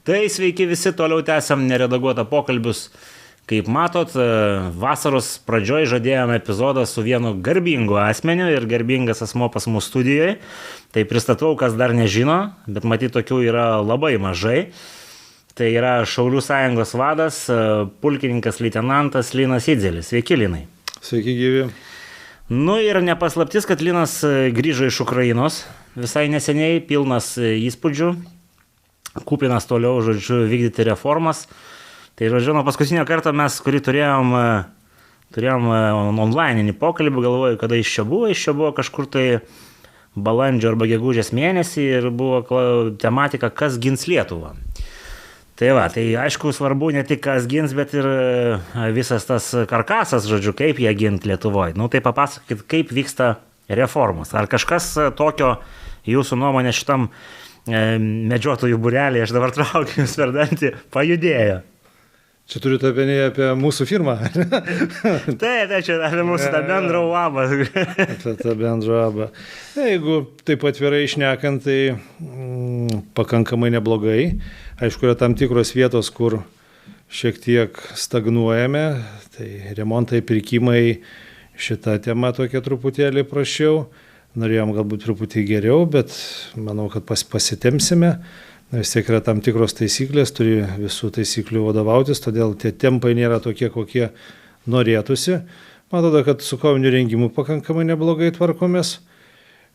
Tai sveiki visi, toliau tęsiam neredaguotą pokalbius. Kaip matot, vasaros pradžioj žadėjome epizodą su vienu garbingu asmeniu ir garbingas asmo pas mūsų studijoje. Tai pristatau, kas dar nežino, bet matyt tokių yra labai mažai. Tai yra Šaulių sąjungos vadas, pulkininkas leitenantas Linas Idzelis. Sveiki, Linai. Sveiki, gyvi. Nu ir nepaslaptis, kad Linas grįžo iš Ukrainos visai neseniai, pilnas įspūdžių, kupinas toliau, žodžiu, vykdyti reformas. Tai, žodžiu, nuo paskutinio karto mes, kurį turėjom online'inį pokalbį, galvoju, kada iš čia buvo kažkur tai balandžio arba gegužės mėnesį ir buvo tematika, kas gins Lietuvą. Tai va, tai aišku svarbu ne tik kas gins, bet ir visas tas karkasas, žodžiu, kaip jie gint Lietuvoje. Nu tai papasakokit, kaip vyksta reformos. Ar kažkas tokio jūsų nuomonė šitam medžiotojų būrelį, aš dabar traukiu jums per dantį, pajudėjo? Čia turite apie mūsų firmą. Taip, čia apie mūsų tą bendrą uabą. Apie tą bendrą uabą. Jeigu taip atvirai šnekant, tai pakankamai neblogai. Aišku, yra tam tikros vietos, kur šiek tiek stagnuojame. Tai remontai, pirkimai, šita tema tokia truputėlį prašiau. Norėjom galbūt truputį geriau, bet manau, kad pasitemsime. Vis tiek yra tam tikros taisyklės, turi visų taisyklių vadovautis, todėl tie tempai nėra tokie, kokie norėtųsi. Man atrodo, kad su koviniu rengimu pakankamai neblogai tvarkomės.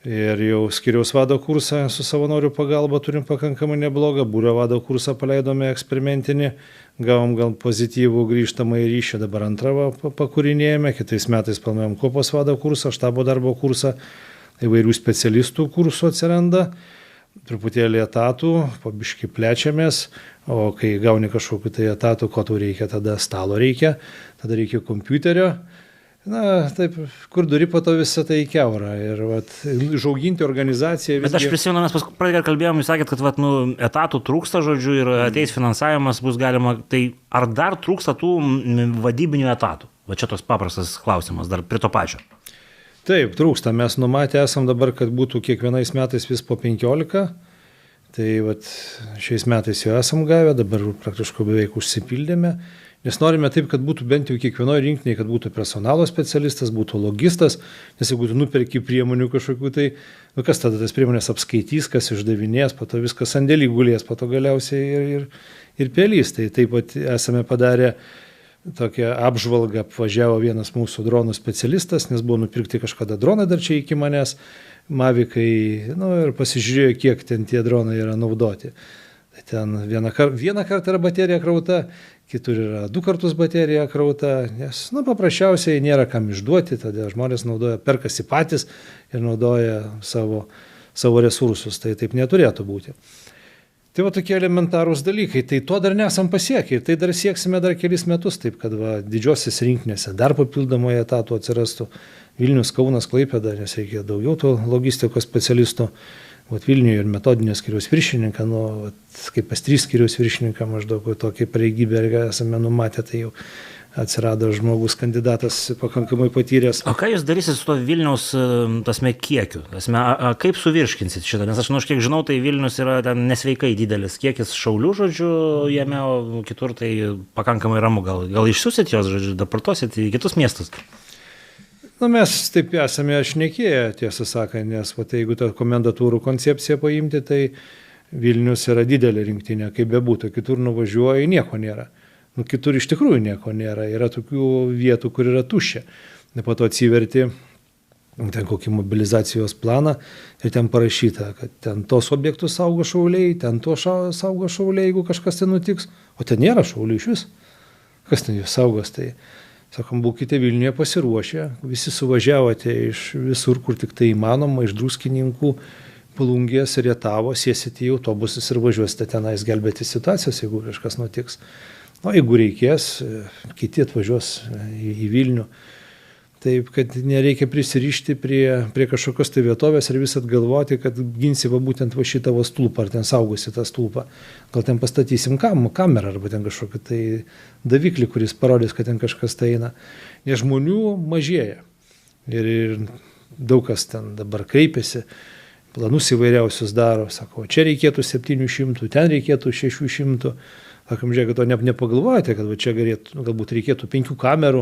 Ir jau skiriaus vado kursą su savanorių pagalba turim pakankamai neblogą. Būrio vado kursą paleidome eksperimentinį, gavom gal pozityvų grįžtamą į ryšį, dabar antrą pakūrinėjame. Kitais metais planuojam kopos vado kursą, štabo darbo kursą, įvairių specialistų kursų atsiranda. Truputėlį etatų, pabiškai plečiamės, o kai gauni kažkokiu tai etatų, ko tau reikia, tada stalo reikia, tada reikia kompiuterio. Na, taip, kur duri po to visą tai keurą ir užauginti organizaciją. Bet aš prisimenu, mes pradėję kalbėjom, jūs sakėt, kad etatų trūksta, žodžiu, ir ateis finansavimas, bus galima, tai ar dar trūksta tų vadybinių etatų? Va čia tos paprastas klausimas, dar prie to pačio. Taip, trūksta. Mes numatę esam dabar, kad būtų kiekvienais metais vis po 15. Tai šiais metais jau esam gavę, dabar praktiškai beveik užsipildėme. Nes norime taip, kad būtų bent jau kiekvienoje rinktinėje, kad būtų personalo specialistas, būtų logistas. Nes jeigu tu nuperki priemonių kažkokių, tai kas tada tas priemonės apskaitys, kas išdavinės, po to viskas sandėlį gulės, po to galiausiai ir pelys. Tai taip pat esame padarę tokią apžvalgą, apvažiavo vienas mūsų dronų specialistas, nes buvo nupirkti kažkada dronai dar čia iki manęs, Mavikai, ir pasižiūrėjo, kiek ten tie dronai yra naudoti. Tai ten vieną kartą yra baterija krauta, kitur yra 2 kartus baterija krauta, nes paprasčiausiai nėra kam išduoti, tada žmonės perkasi patys ir naudoja savo resursus, tai taip neturėtų būti. Tai tokie elementarūs dalykai, tai to dar nesam pasiekę ir tai dar sieksime dar kelis metus, taip kad didžiosios rinktinėse dar papildomoje etatų atsirastų Vilnius, Kaunas, Klaipėda, nes reikia daugiau tų logistikos specialistų, Vilniuje ir metodinės skyriaus viršininką, kaip pas 3 skyriaus viršininką maždaug tokią pareigybę esame numatę, tai jau atsirado žmogus, kandidatas pakankamai patyręs. O ką jūs darysit su to Vilniaus kiekiu? Kaip suvirškinsit šitą? Nes aš kiek žinau, tai Vilnius yra ten nesveikai didelis kiekis šaulių, žodžiu, jame, o kitur tai pakankamai ramu. Gal išsiusit jos, žodžiu, deportuosit į kitus miestus? Mes taip esame šnekėję, tiesą sakant, nes jeigu tą komendatūrų koncepciją paimti, tai Vilnius yra didelė rinktinė, kaip bebūtų, kitur nuvažiuoji, nieko nėra. Kitur iš tikrųjų nieko nėra. Yra tokių vietų, kur yra tuščia. Po to atsiverti ten kokį mobilizacijos planą ir ten parašyta, kad ten tos objektus saugo šauliai, ten to saugo šauliai, jeigu kažkas ten nutiks. O ten nėra šaulių iš vis. Kas ten jūs saugos? Tai, sakom, būkite Vilniuje pasiruošę. Visi suvažiavote iš visur, kur tik tai įmanoma, iš Druskininkų, Plungės, Rietavo, sėsite į autobusus ir važiuosite tenais gelbėti situacijos, jeigu kažkas nutiks. Jeigu reikės, kiti atvažiuos į Vilnių. Taip, kad nereikia prisirišti prie kažkokios tai vietovės ir vis atgalvoti, kad ginsi būtent šitą stulpą, ar ten saugosi tą stulpą. Gal ten pastatysim kamerą, arba ten kažkokį tai daviklį, kuris parodys, kad ten kažkas tai eina. Nes žmonių mažėja. Ir daug kas ten dabar kreipiasi. planus įvairiausius daro, sako, čia reikėtų 700, ten reikėtų 600. Sakom, žiūrėk, to nepagalvojate, kad čia galbūt reikėtų 5 kamerų,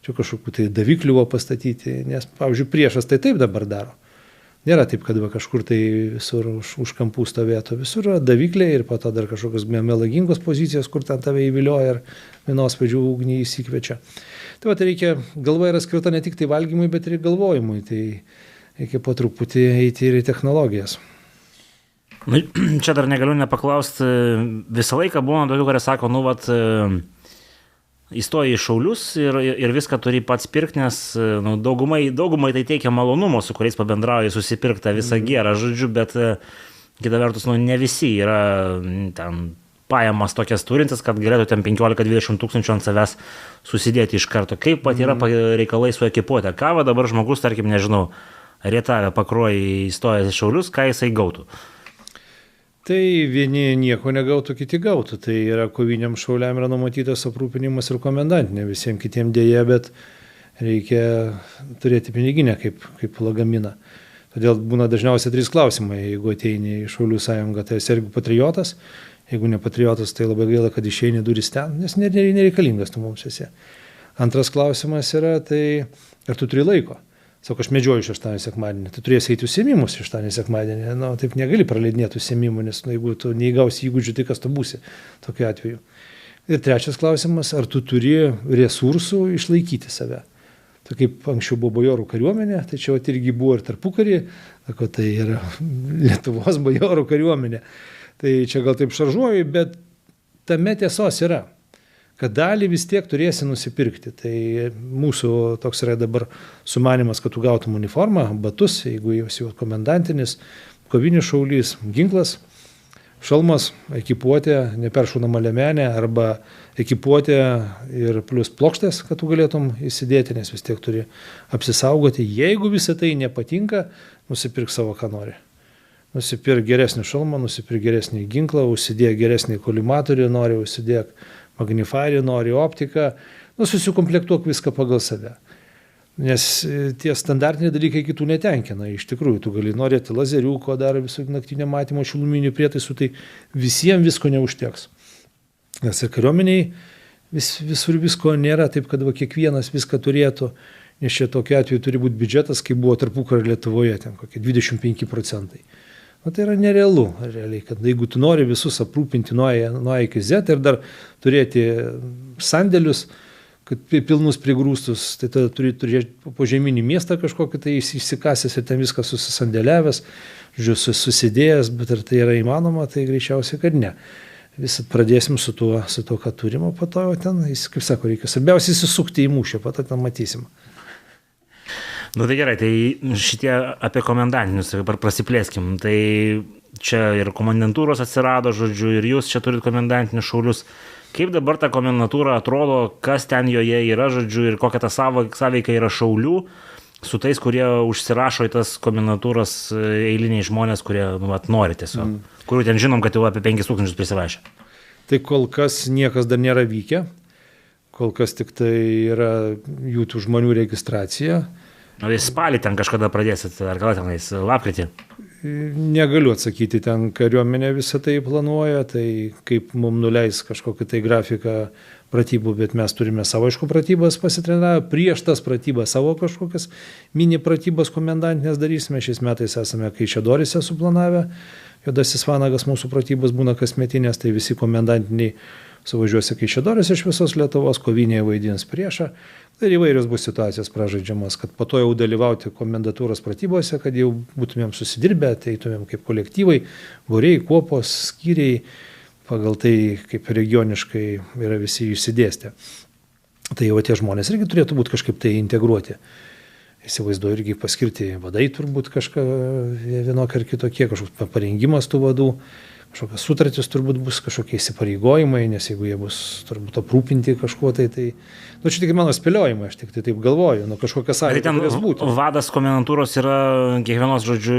čia kažkokių tai daviklių pastatyti, nes, pavyzdžiui, priešas tai taip dabar daro. Nėra taip, kad kažkur tai visur už kampų stovėtų, visur yra davikliai ir po to dar kažkokios melagingos pozicijos, kur ten tave įvilioja ir vienos vaidžių ugnį įsikvečia. Tai reikia, galva yra skirta ne tik tai valgymui, bet ir galvojimui, tai reikia po truputį eiti ir į technologijas. Nu, čia dar negaliu nepaklausti, visą laiką būna daugiau, kurie sako, įstoji į Šaulius ir viską turi pats pirkti, nes daugumai tai teikia malonumo, su kuriais pabendrauji, susipirktą visą gerą, žodžiu, bet kita vertus, ne visi yra ten pajamas tokias turintis, kad galėtų ten 15-20 tūkstančių ant savęs susidėti iš karto. Kaip pat yra reikalai su ekipuotė? Ką va dabar žmogus, tarkim, nežinau, Rietavę Pakruojį įstojęs į Šaulius, ką jisai gautų? Tai vieni nieko negautų, kiti gautų. Tai yra koviniam šauliam yra numatytas aprūpinimas ir komendantinė, visiems kitiems dėja, bet reikia turėti piniginę kaip lagaminą. Todėl būna dažniausiai 3 klausimai, jeigu ateini į Šaulių sąjungą, tai esi irgi patriotas, jeigu ne patriotas, tai labai gaila, kad išeini duris ten, nes nereikalingas tu mums esi. Antras klausimas yra, tai ar tu turi laiko? Sako, aš medžioju šeštadienį sekmadienį, tu turėsi eiti užsiėmimus šeštadienį sekmadienį, taip negali praleidinėti užsiėmimų, nes jeigu tu neįgausi įgūdžių, tai kas tu būsi tokiu atveju. Ir trečias klausimas, ar tu turi resursų išlaikyti save. Tai kaip anksčiau buvo bajorų kariuomenė, tai čia irgi buvo ir tarpukarį, tai yra Lietuvos bajorų kariuomenė. Tai čia gal taip šaržuoju, bet tame tiesos yra, kad dalį vis tiek turėsi nusipirkti. Tai mūsų toks yra dabar sumanimas, kad tu gautum uniformą, batus, jeigu jau komendantinis, kovinis šaulys, ginklas, šalmas, ekipuotė, neperšaunama liemenė arba ekipuotė ir plus plokštės, kad tu galėtum įsidėti, nes vis tiek turi apsisaugoti. Jeigu visą tai nepatinka, nusipirk savo, ką nori. Nusipirk geresnį šalmą, nusipirk geresnį ginklą, užsidėk geresnį kolimatorių, nori užsidėk magnifierį, nori optiką, susikomplektuok viską pagal save. Nes tie standartiniai dalykai kitų netenkina. Iš tikrųjų, tu gali norėti lazeriuko, dar visų naktinio matymo šiluminių prietaisų, tai visiems visko neužteks. Nes ir kariuomeniai visur visko nėra taip, kad kiekvienas viską turėtų, nes čia tokiu atveju turi būti biudžetas, kaip buvo tarpukario Lietuvoje, ten kokie 25%. Tai yra nerealu, realiai, kad jeigu tu nori visus aprūpinti nuo A iki Z ir dar turėti sandėlius, kad pilnus prigrūstus, tai tada turi turėti požeminį miestą kažkokį, tai išsikasęs ir ten viską susisandėliavęs, susidėjęs, bet ar tai yra įmanoma, tai greičiausiai, kad ne. Visą pradėsim su tuo, ką turim, o po to ten, kaip sako, reikia svarbiausiai įsisukti į mūšį, po to ten matysim. Tai gerai, tai šitie apie komendantinius prasiplėskim. Tai čia ir komendantūros atsirado, žodžiu, ir jūs čia turit komendantinius šaulius. Kaip dabar ta komendantūra atrodo, kas ten joje yra, žodžiu, ir kokia ta sąveika yra šaulių su tais, kurie užsirašo į tas komendantūras eiliniai žmonės, kurie nori tiesiog. Kurių ten žinom, kad jau apie 5000 prisirašė. Tai kol kas niekas dar nėra vykę. Kol kas tik tai yra jų tų žmonių registracija. Spalį ten kažkada pradėsit, ar gal tenais lapkritį? Negaliu atsakyti, ten kariuomenė visą tai planuoja, tai kaip mums nuleis kažkokį tai grafiką pratybų, bet mes turime savo aišku pratybas pasitrenavę, prieš tas pratybas savo kažkokias mini pratybas komendantinės darysime, šiais metais esame Kaišiadoryse suplanavę, Juodasis Vanagas mūsų pratybos būna kasmetinės, tai visi komendantiniai suvažiuosi Kaišiadoryse iš visos Lietuvos, koviniai vaidins priešą. Ir įvairios bus situacijos pražaidžiamas, kad po to jau dalyvauti komendatūros pratybose, kad jau būtumėm susidirbę, ateitumėm kaip kolektyvai, būriai, kuopos, skyriai, pagal tai kaip regioniškai yra visi išsidėstę. Tai jau tie žmonės irgi turėtų būti kažkaip tai integruoti. Įsivaizduoju irgi paskirti vadai turbūt kažką vienokie ar kitokie, kažkoks parengimas tų vadų. Kažkokios sutartys turbūt bus, kažkokie įsipareigojimai, nes jeigu jie bus turbūt aprūpinti kažkuo, tai čia tik mano spėliojimai, aš tik tai taip galvoju, kažkokia sąlyga turės būti. Vadas komendantūros yra kiekvienos, žodžiu,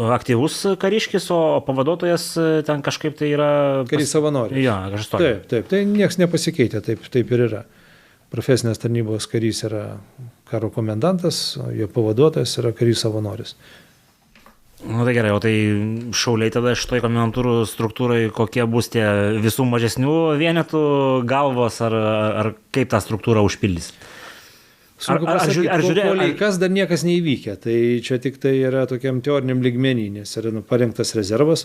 aktyvus kariškis, o pavaduotojas ten kažkaip tai yra... Karys savanoris. Ja, kažkas tokio. Taip, tai nieks nepasikeitė, taip ir yra. Profesinės tarnybos karys yra karo komendantas, o jo pavaduotojas yra karys savanoris. Nu tai gerai, o tai šauliai tada šitoj komendantūrų struktūrai kokie bus tie visų mažesnių vienetų galvos ar kaip tą struktūrą užpildys? Kas dar niekas neįvykę, tai čia tik tai yra tokiam teoriniam lygmenį, nes yra parengtas rezervas,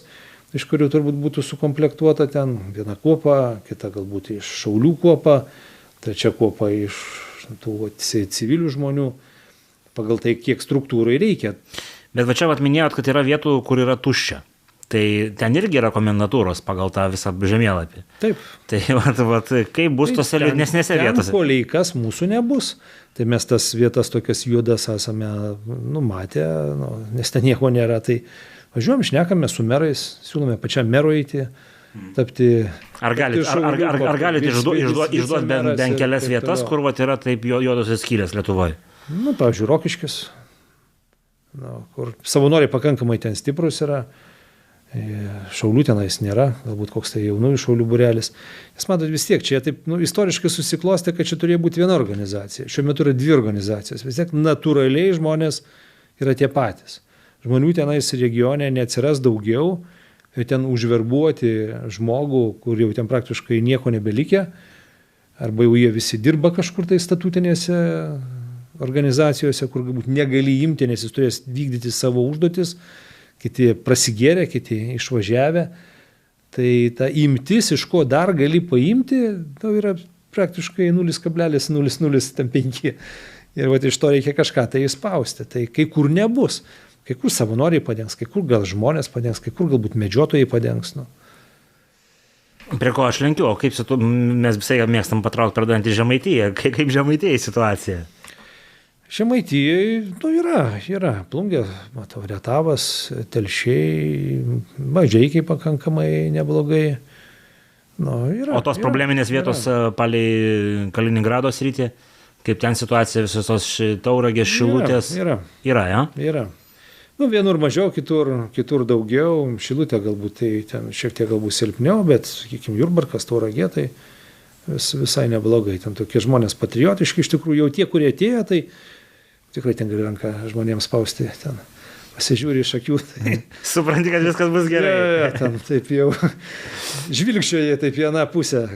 iš kurių turbūt būtų sukomplektuota ten viena kuopa, kita galbūt iš šaulių kuopa, trečia kuopa iš tų civilių žmonių, pagal tai kiek struktūrai reikia. Bet va čia minėjot, kad yra vietų, kur yra tuščia. Tai ten irgi yra komendantūros pagal tą visą žemėlapį. Taip. Tai kaip bus tose liūdnesnėse vietose? Ten poleikas mūsų nebus. Tai mes tas vietas tokias juodas esame numatę, nes ten nieko nėra. Tai važiuojam, šnekame su merais, siūlome pačiam merui eiti, tapti... Ar galite išduoti bent kelias vietas, kur yra taip juodosios skylės Lietuvoje? Pavyzdžiui, Rokiškis. Kur savanoriai pakankamai ten stiprus yra, šaulių tenais nėra, galbūt koks tai jaunųjų šaulių būrelis. Nes matot vis tiek, čia taip istoriškai susiklostė, kad čia turėjo būti viena organizacija. Šiuo metu yra dvi organizacijos. Vis tiek natūraliai žmonės yra tie patys. Žmonių tenais regione neatsiras daugiau, ten užverbuoti žmogų, kur jau ten praktiškai nieko nebelikę, arba jau jie visi dirba kažkur tai statutinėse organizacijose, kur galbūt negali imti, nes jis turės vykdyti savo užduotis, kiti prasigėrė, kiti išvažiavę. Tai ta imtis, iš ko dar gali paimti, tai yra praktiškai 0,005. Ir iš to reikia kažką tai įspausti. Tai kai kur nebus. Kai kur savanoriai padengs, kai kur gal žmonės padengs, kai kur galbūt medžiotojai padengs. Prie ko aš lenkiu, o kaip mes visai mėgstam patraukti per dantį Žemaitiją. Kaip Žemaitijai situacija? Žemaitijai yra. Plungė, matau, Rietavas, Telšiai, Mažeikiai pakankamai neblogai. O tos probleminės vietos palei Kaliningrado sritį, kaip ten situacija visos tos Tauragės, Šilutės? Yra, ja? Yra. Vienur mažiau, kitur daugiau. Šilutė galbūt tai ten šiek tiek galbūt silpniau, bet, sakykime, Jurbarkas, Tauragė, tai visai neblogai. Ten tokie žmonės patriotiški, iš tikrųjų jau tie, kurie atėjo, tai tikrai ten gali ranką žmonėms spausti, ten pasižiūri iš akių. Tai... Supranti, kad viskas bus gerai. Ja, ten taip jau žvilgčioje taip viena pusė.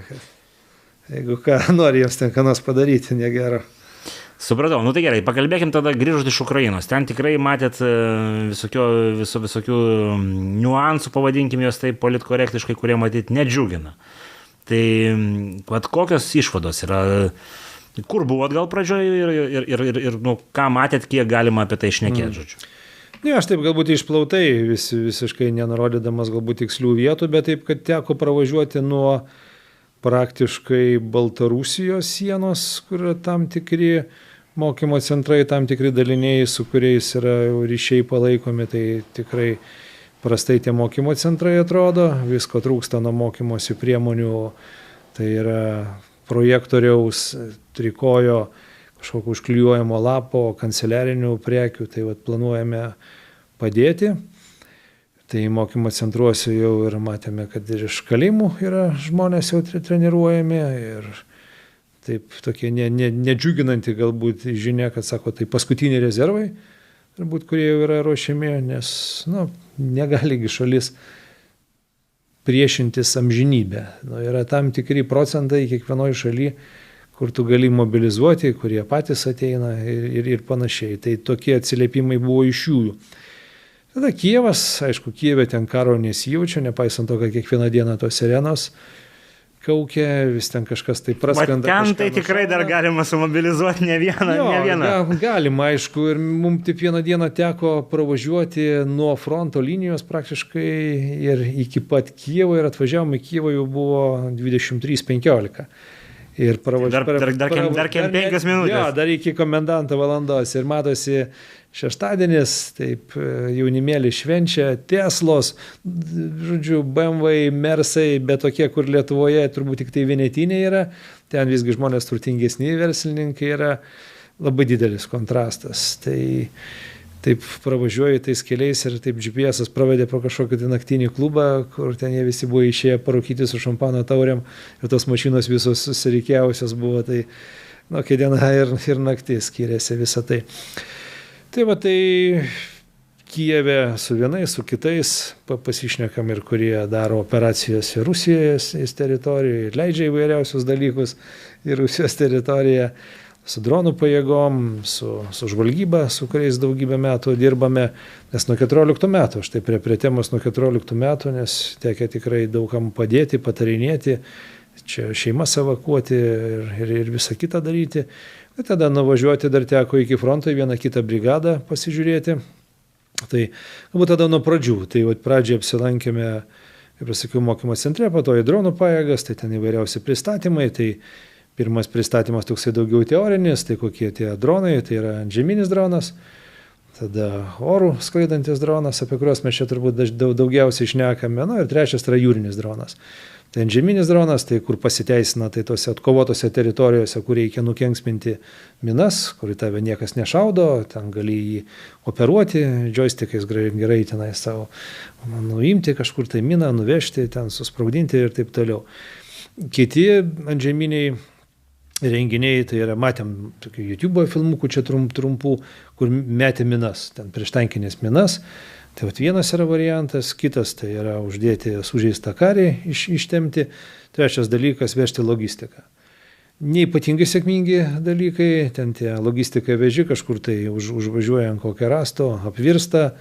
Jeigu ką nori jiems ten ką nors padaryti, negero. Supratau, tai gerai, pakalbėkim tada grįžus iš Ukrainos. Ten tikrai matėt visokių niuansų, pavadinkim jos taip politkorektiškai, kurie matyt nedžiugina. Tai kokios išvados yra, kur buvot gal pradžioje ir ką matėt, kiek galima apie tai šnekėti, žodžiu? Ne, aš taip galbūt išplautai, visiškai nenurodydamas galbūt tikslių vietų, bet taip, kad teko pravažiuoti nuo praktiškai Baltarusijos sienos, kur yra tam tikri mokymo centrai, tam tikri daliniai, su kuriais yra ryšiai palaikomi, tai tikrai prastai tie mokymo centrai atrodo, visko trūksta nuo mokymosi priemonių, tai yra projektoriaus, trikojo, kažkokio užklijuojamo lapo, kanceliarinių prekių, tai planuojame padėti. Tai mokymo centruose jau ir matėme, kad ir iš kalėjimų yra žmonės jau treniruojami ir taip tokie nedžiuginanti galbūt žinia, kad sako, tai paskutiniai rezervai, turbūt, kurie jau yra ruošiami, nes negaligi šalis priešintis amžinybę. Yra tam tikri procentai kiekvienoje šalyje, kur tu gali mobilizuoti, kurie patys ateina ir panašiai. Tai tokie atsiliepimai buvo iš jų. Tada Kijevas, aišku, Kijeve ten karo nesijaučia, nepaisant to, kad kiekvieną dieną tos sirenos kaukia, vis ten kažkas tai praskrenda. Ten tai tikrai dar galima sumobilizuoti ne vieną. Galima, aišku, ir mums taip vieną dieną teko pravažiuoti nuo fronto linijos praktiškai ir iki pat Kijevo ir atvažiavome į Kijevą jau buvo 23:15. Ir dar 5 minutės. Jo, dar iki komendanto valandos. Ir matosi šeštadienis, taip jaunimėlį švenčia, Teslos, žodžiu, BMW, Mersai, bet tokie, kur Lietuvoje turbūt tik tai vienetiniai yra, ten visgi žmonės turtingesni verslininkai yra, labai didelis kontrastas. Tai taip pravažiuoju tais keliais ir taip GPS pravedė pro kažkokį naktinį klubą, kur ten jie visi buvo išėję parūkyti su šampano taurėm ir tos mašinos visos susirikiavusios buvo, tai kai diena ir naktis skiriasi visą tai. Tai Kijeve su vienais, su kitais pasišnekam ir kurie daro operacijas ir Rusijos teritorijoje, ir leidžia įvairiausius dalykus į Rusijos teritoriją, su dronų pajėgom, su žvalgyba, su kuriais daugybę metų dirbame, nes nuo 14 metų, aš tai prie temos nuo 14 metų, nes tekia tikrai daugam padėti, patarinėti, čia šeimas evakuoti ir visą kitą daryti. Ir tada nuvažiuoti dar teko iki fronto į vieną kitą brigadą pasižiūrėti. Tai galbūt tada nuo pradžių. Tai pradžiai apsilankėme, kaip pasakiau, mokymo centre, po to į dronų pajėgas, tai ten įvairiausi pristatymai. Tai pirmas pristatymas toksai daugiau teorinis, tai kokie tie dronai, tai yra antžeminis dronas, tada orų skraidantis dronas, apie kuriuos mes čia turbūt daugiausiai šnekame, ir trečias yra jūrinis dronas. Tai antžeminis dronas, tai kur pasiteisina, tai tose atkovotose teritorijose, kur reikia nukenksminti minas, kur į tave niekas nešaudo, ten gali jį operuoti, joystickais gerai tenai savo nuimti kažkur tai miną, nuvežti, ten susprogdinti ir taip toliau. Kiti antžeminiai renginiai, tai yra, matėm tokių YouTube filmukų čia trumpų, kur metė minas, ten prieštankinės minas. Tai vienas yra variantas, kitas tai yra uždėti sužeistą karį, ištemti. Trečias dalykas - vežti logistiką. Neipatingai sėkmingi dalykai, ten tie logistikai veži kažkur tai užvažiuoja ant kokio rasto, apvirsta.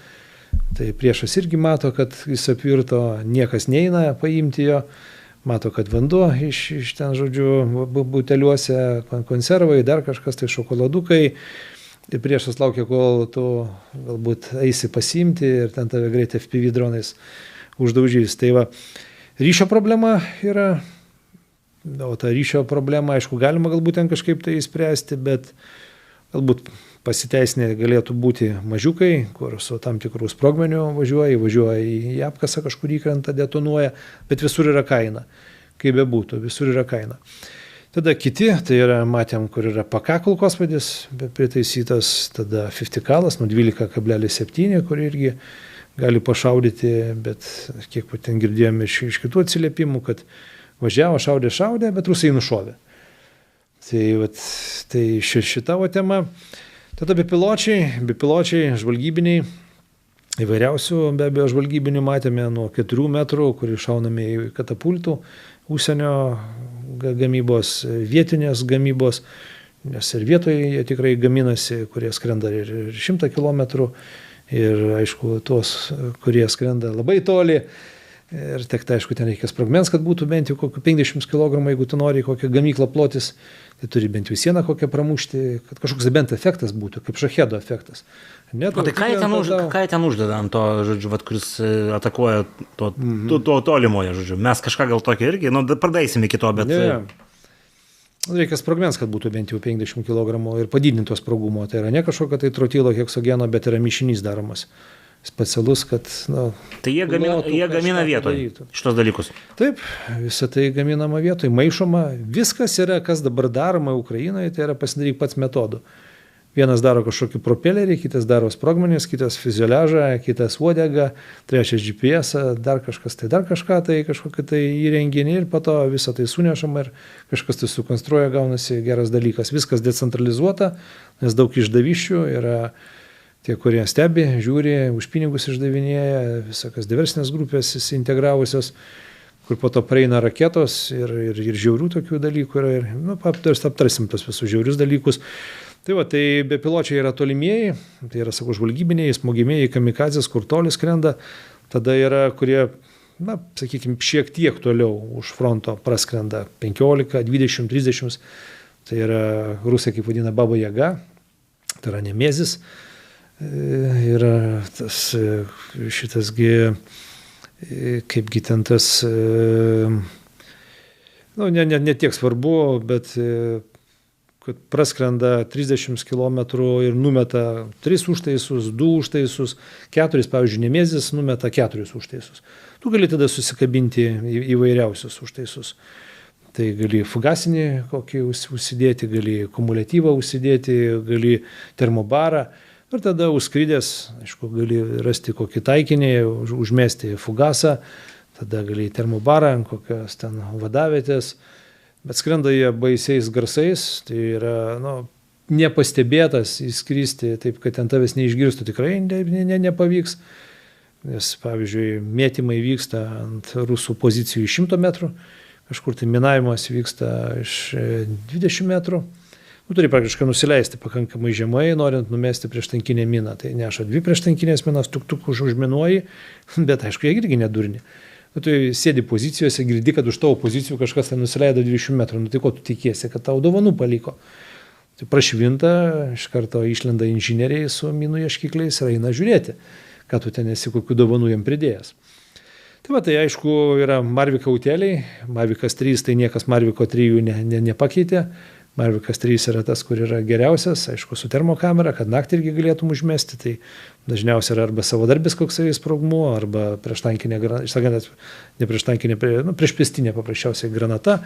Tai priešas irgi mato, kad jis apvirto, niekas neina paimti jo. Mato, kad vanduo iš ten, žodžiu, buteliuose, konservai, dar kažkas, tai šokoladukai. Ir priešas laukia, kol tu galbūt eisi pasiimti ir ten tave greit FPV dronais uždaužys. Tai va, ryšio problema yra, o tą ryšio problemą, aišku, galima galbūt ten kažkaip tai įspręsti, bet galbūt pasiteisinę galėtų būti mažiukai, kur su tam tikrų sprogmeniu važiuoja į apkasą, kažkur įkrenta, detonuoja, bet visur yra kaina. Kaip bebūtų, visur yra kaina. Tada kiti, tai yra, matėm, kur yra PK kulkosvaidis pritaisytas, tada 50 kalas, 12,7, kur irgi gali pašaudyti, bet kiek ten girdėjome iš kitų atsiliepimų, kad važiavo, šaudė, bet rusai nušovė. Tai šita tema. Tada bepiločiai, žvalgybiniai, įvairiausių, be abejo, žvalgybinių matėme nuo 4 metrų, kur iššauname į katapultų, užsienio gamybos, vietinės gamybos, nes ir vietoje jie tikrai gaminasi, kurie skrenda ir 100 km, ir aišku, tos, kurie skrenda labai toli, ir aišku, ten reikia sprogmens, kad būtų bent jau kokių 50 kg, jeigu tu nori kokią gamyklą plotis, tai turi bent jau sieną kokią pramušti, kad kažkoks bent efektas būtų, kaip šahedo efektas. O tai ką jie ten uždeda ant to, žodžiu, kuris atakuoja to tolimoje, žodžiu. Mes kažką gal tokio irgi, pradėsim iki to, bet... Reikia sprogmens, kad būtų bent jau 50 kg ir padidinto sprogumo. Tai yra ne kažkokio tai trotilo heksogeno, bet yra mišinys daromas. Specialus, kad... Tai jie gamina vietoje šitos dalykus. Taip, visą tai gaminama vietoje, maišoma. Viskas yra, kas dabar daroma Ukrainoje, tai yra pasidaryk pats metodų. Vienas daro kažkokį propelerį, kitas daro sprogmenis, kitas fizioliažą, kitas uodegą, trečias GPS, dar kažkas tai, kažkokį tai įrenginį ir po to visą tai sunešama ir kažkas tai sukonstruoja, gaunasi geras dalykas. Viskas decentralizuota, nes daug išdavyščių yra tie, kurie stebi, žiūri, už pinigus išdavinėja, visokios diversinės grupės integravusios, kur po to praeina raketos ir žiaurių tokių dalykų yra ir, aptarsim tos visus žiaurius dalykus. Tai va, tai bepiločiai yra tolimieji, tai yra, sakau, žvalgybiniai, smogimieji, kamikadzės, kur toli skrenda, tada yra, kurie, sakykime, šiek tiek toliau už fronto praskrenda 15, 20, 30, tai yra rusai, kaip vadina, Baba Jaga, tai yra Nemezis, yra šitasgi, kaipgi ten tas, ne tiek svarbu, bet kad praskrenda 30 km ir numeta 3 užtaisus, 2 užtaisus, 4, pavyzdžiui, Nemezis numeta 4 užtaisus. Tu gali tada susikabinti įvairiausius užtaisus. Tai gali fugasinį kokį užsidėti, gali kumuliatyvą užsidėti, gali termobarą. Ir tada užskridęs, aišku, gali rasti kokį taikinį, užmesti fugasą, tada gali termobarą, kokios ten vadavietės. Bet skrenda jie baisiais garsais, tai yra, nepastebėtas įskristi, taip kad ten tavęs neišgirstų, tikrai nepavyks. Nes, pavyzdžiui, mėtymai vyksta ant rusų pozicijų iš 100 metrų, kažkur tai minavimas vyksta iš 20 metrų. Turi praktiškai nusileisti pakankamai žemai, norint numesti prieštankinę miną. Tai neša 2 prieštankinės minas, tuk užminuoji, bet aišku, jie irgi nedurni. Tai sėdi pozicijose, girdi, kad už tavo pozicijų kažkas tai nusileido 20 metrų. Tai ko tu tikiesi, kad tau dovanų paliko? Tai prašvinta, iš karto išlenda inžinieriai su minų ieškikliais ir eina žiūrėti, kad tu ten esi kokių dovanų jam pridėjęs. Tai va, tai aišku, yra Marviko utėliai. Marvikas 3, tai niekas Marviko 3 nepakeitė. Marvikas 3 yra tas, kur yra geriausias, aišku, su termokamera, kad naktį irgi galėtum užmesti, tai dažniausiai yra arba savadarbis koksai sprogmuo, arba prieštankinė granata, ne prieštankinė, priešpėstinė paprasčiausiai granata,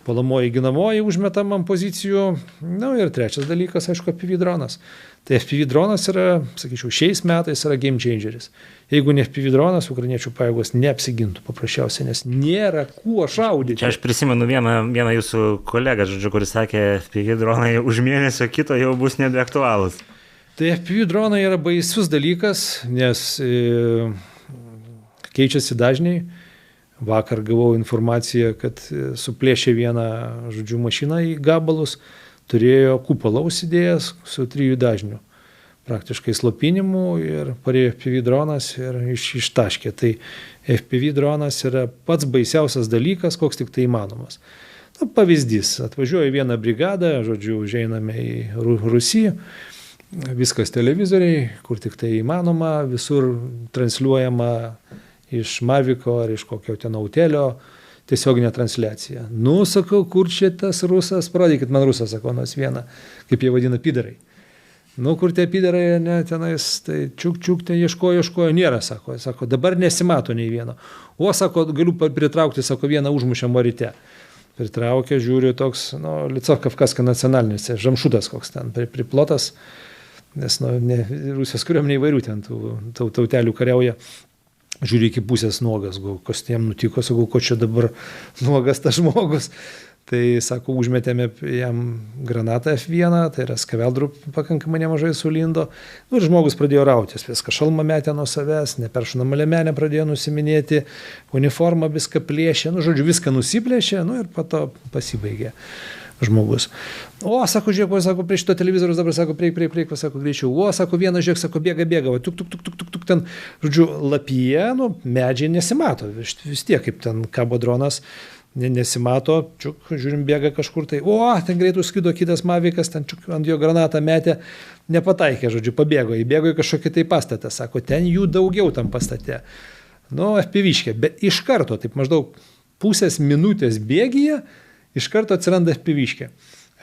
puolamoji ginamoji užmetama ant pozicijų. Na ir trečias dalykas, aišku, FPV dronas. Tai FPV dronas yra, sakyčiau, šiais metais yra game changeris. Jeigu ne FPV dronas, ukrainiečių pajėgos neapsigintų paprasčiausiai, nes nėra kuo šaudyti. Čia aš prisimenu vieną jūsų kolegą, žodžiu, kuris sakė, FPV dronai už mėnesio kito jau bus nebeaktualūs. Tai FPV dronai yra baisus dalykas, nes keičiasi dažniai. Vakar gavau informaciją, kad suplėšė vieną, žodžiu, mašiną į gabalus, turėjo kupolą užsidėjęs su 3 dažnių. Praktiškai slopinimu ir parėjo FPV dronas ir ištaškė. Tai FPV dronas yra pats baisiausias dalykas, koks tik tai įmanomas. Na, pavyzdys, atvažiuoja vieną brigadą, žodžiu, užeiname į Rusiją, viskas televizoriai, kur tik tai įmanoma, visur transliuojama iš Marviko ar iš kokio ten autelio, tiesioginė transliacija. Nu, sakau, kur čia tas rusas, parodykit man rusą, sakau, nors vieną, kaip jie vadina, pidarai. Nu, kur tie pidarai, ne, tenais, tai čiuk, ten ieškojo, nėra, sako, dabar nesimato nei vieno. O, sako, galiu pritraukti, sako, vieną užmušiamo ryte. Pritraukė, žiūriu, toks, Licov Kafkasko nacionalinis, žamšutas koks ten, priplotas, nes, Rusijos kariuomenė įvairių ten tų tautelių kariauja. Žiūrė iki pusės nuogas, kas jam nutiko, sakau, ko čia dabar nuogas tas žmogus. Tai, sako, užmetėme jam granatą F1, tai yra skaveldrų pakankamai nemažai sulindo. Ir žmogus pradėjo rautis, viską šalmą metė nuo savęs, neperšunamą liemenę pradėjo nusiminėti, uniformą viską plėšė, žodžiu, viską nusiplėšė, ir po to pasibaigė žmogus. O, sako, žiūrėk, sako, prie šito televizorius dabar, sako, prieik, sako, greičiau. O, sako, vieną, žiūrėk, sako, bėga, va, tuk, ten, žodžiu, lapyje, medžiai nesimato, vis tiek, kaip ten kabo dronas, nesimato, čiuk, žiūrim, bėga kažkur tai, o, ten greitai skrido kitas Mavikas, ten čiuk, ant jo granatą metė, nepataikė, žodžiu, įbėgo į kažkokį tai pastatą, sako, ten jų daugiau tam pastate. FPV-škė, bet iš karto, taip maždaug pusės minutės bėgyje, iš karto atsiranda FPV-škė.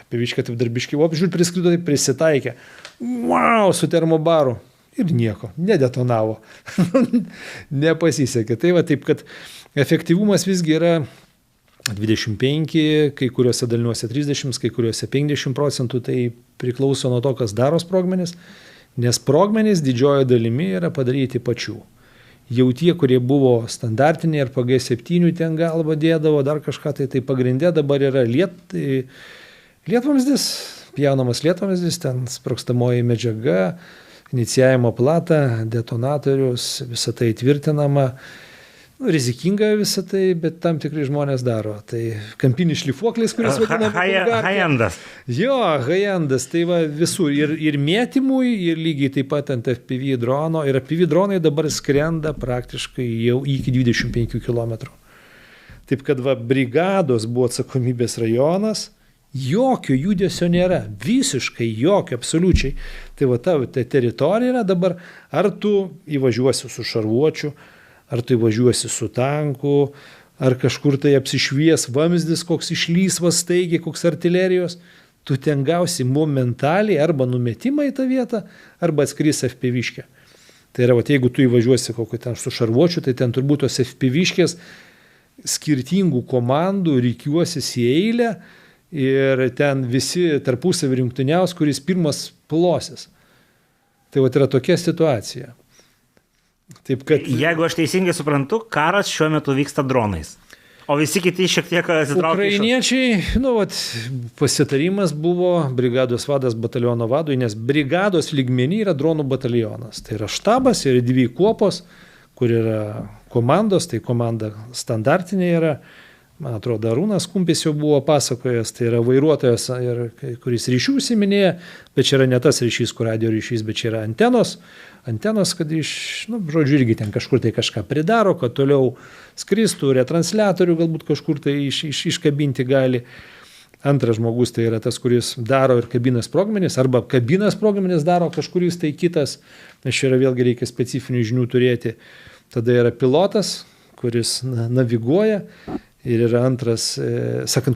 FPV-škė taip darbiškai, žiūrėjau, priskrido, taip prisitaikė. Wow, su termobaru. Ir nieko, nedetonavo. Nepasisekė. Tai va taip, kad efektyvumas visgi yra 25, kai kuriuose daliniuose 30, kai kuriuose 50%, tai priklauso nuo to, kas daro sprogmenis, nes sprogmenis didžiojo dalimi yra padaryti pačių. Jau tie, kurie buvo standartiniai ir PG7 ten galva dėdavo, dar kažką, tai pagrindė dabar yra lietvamzdis, pjaunamas lietvamzdis, ten sprogstamoji medžiaga, inicijavimo plata, detonatorius, visą tai tvirtinama. Rizikinga visą tai, bet tam tikrai žmonės daro. Tai kampinis šlifuoklis, kuris vadinama high-endas. Jo, high-endas, tai va visur. Ir mėtymui, ir lygiai taip pat ant FPV drono. Ir FPV dronai dabar skrenda praktiškai jau iki 25 km. Taip kad va brigados buvo atsakomybės rajonas, jokio judesio nėra, visiškai jokio, absoliučiai. Tai va ta teritorija yra dabar, ar tu įvažiuosi su šarvuočiu, ar tu įvažiuosi su tanku, ar kažkur tai apsišvies vamzdis, koks išlysvas staigiai, koks artilerijos, tu ten gausi momentaliai arba numetimą į tą vietą, arba atskris FPV-škė. Tai yra, jeigu tu įvažiuosi kokį ten su šarvuočiu, tai ten turbūt tos FPV-škės skirtingų komandų rikiuosis į eilę ir ten visi tarpusavį rungtyniaus, kuris pirmas plosis. Tai yra tokia situacija. Taip, kad... Jeigu aš teisingai suprantu, karas šiuo metu vyksta dronais. O visi kiti šiek tiek atsitraukė. Ukrainiečiai, pasitarimas buvo brigados vadas bataliono vadui, nes brigados lygmenį yra dronų batalionas. Tai yra štabas ir 2 kuopos, kur yra komandos, tai komanda standartinė yra. Man atrodo, Arūnas Kumpis jau buvo pasakojęs, tai yra vairuotojas, kuris ryšių užsiminėja, bet čia yra ne tas ryšys, kur radio ryšys, bet čia yra antenos, kad irgi ten kažkur tai kažką pridaro, kad toliau skristų, retransliatorių galbūt kažkur tai iškabinti gali. Antras žmogus tai yra tas, kuris daro ir kabinas sprogmenis, arba kabinas sprogmenis daro kažkuris tai kitas, nes čia yra vėlgi reikia specifinių žinių turėti. Tada yra pilotas, kuris naviguoja. Ir yra antras,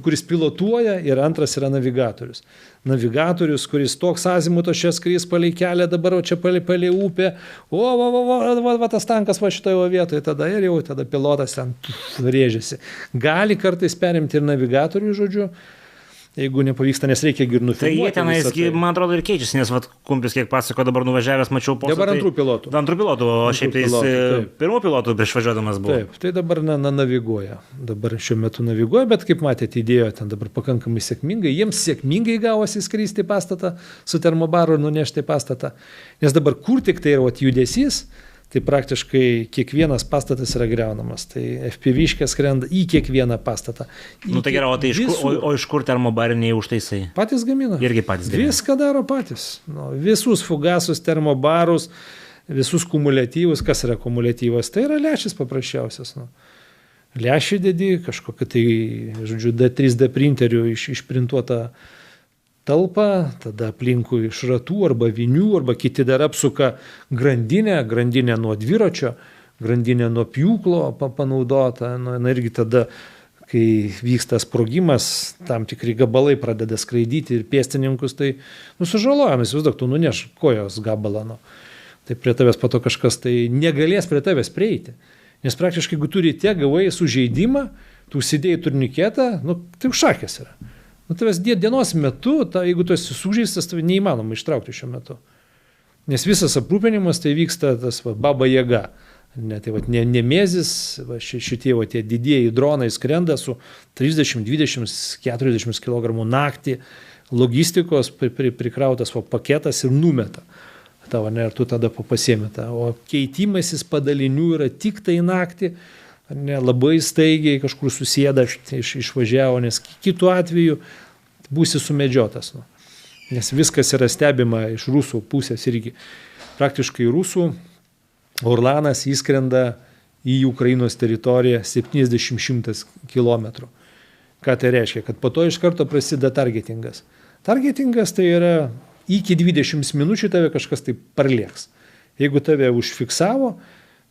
kuris pilotuoja, ir antras yra navigatorius. Navigatorius, kuris toks azimuto čia skris palei kelią, dabar čia palei upę, tas tankas va šitoje vietoje, tada pilotas ten rėžiasi. Gali kartais perimti ir navigatorių, žodžiu, jeigu nepavyksta, nes reikia ir nufilmuoti. Tai jie tenais, man atrodo, ir keičiasi, nes Kumpis, kiek pasako, dabar nuvažiavęs, mačiau postą. Dabar antrų pilotų. O šiaip tai pirmų pilotų prieš važiuodamas buvo. Taip, tai dabar naviguoja. Dabar šiuo metu naviguoja, bet kaip matėte, įdėjo ten dabar pakankamai sėkmingai. Jiems sėkmingai gavosi skristi į pastatą su termobaru ir nunešti į pastatą. Nes dabar kur tik tai yra judesys, tai praktiškai kiekvienas pastatas yra griaunamas. Tai FPV-škė skrenda į kiekvieną pastatą. Tai gerai, o iš kur termobariniai užtaisai? Patys gamina. Irgi patys gamina. Viską daro patys. Visus fugasus, termobarus, visus kumuliatyvus. Kas yra kumuliatyvas? Tai yra lęšis paprasčiausias. Lęšį dedi, kažkokia tai, D3D printeriu išprintuota talpa, tada aplinkui iš ratų arba vinių, arba kiti dar apsuka grandinę nuo dviračio, grandinę nuo pjūklo panaudota. Irgi tada, kai vyksta sprogimas, tam tikri gabalai pradeda skraidyti ir pėstininkus, tai sužalojamas, tu nuneš kojos gabalą. Tai prie tavęs po to kažkas tai negalės prie tavęs prieiti. Nes praktiškai, jeigu turi tiek gavai sužeidimą, tu užsidėjai turniketą, tai užšakės yra. Tavęs dienos metu, jeigu tu esi sužeistas, tai neįmanoma ištraukti šiuo metu. Nes visas aprūpinimas tai vyksta tas baba jėga. Tai nemėzis, šitie tie didieji dronai skrenda su 30, 20, 40 kg naktį, logistikos prikrautas paketas ir numeta. Ir tu tada pasiemeta. O keitimasis padalinių yra tik tai naktį, labai staigiai kažkur susėda, išvažiavo, nes kitu atveju būsi sumedžiotas. Nes viskas yra stebima iš rusų pusės irgi. Praktiškai rusų orlanas įskrenda į Ukrainos teritoriją 70-100 km. Ką tai reiškia? Kad po to iš karto prasideda targetingas. Targetingas tai yra iki 20 minučių tave kažkas tai parlieks. Jeigu tave užfiksavo,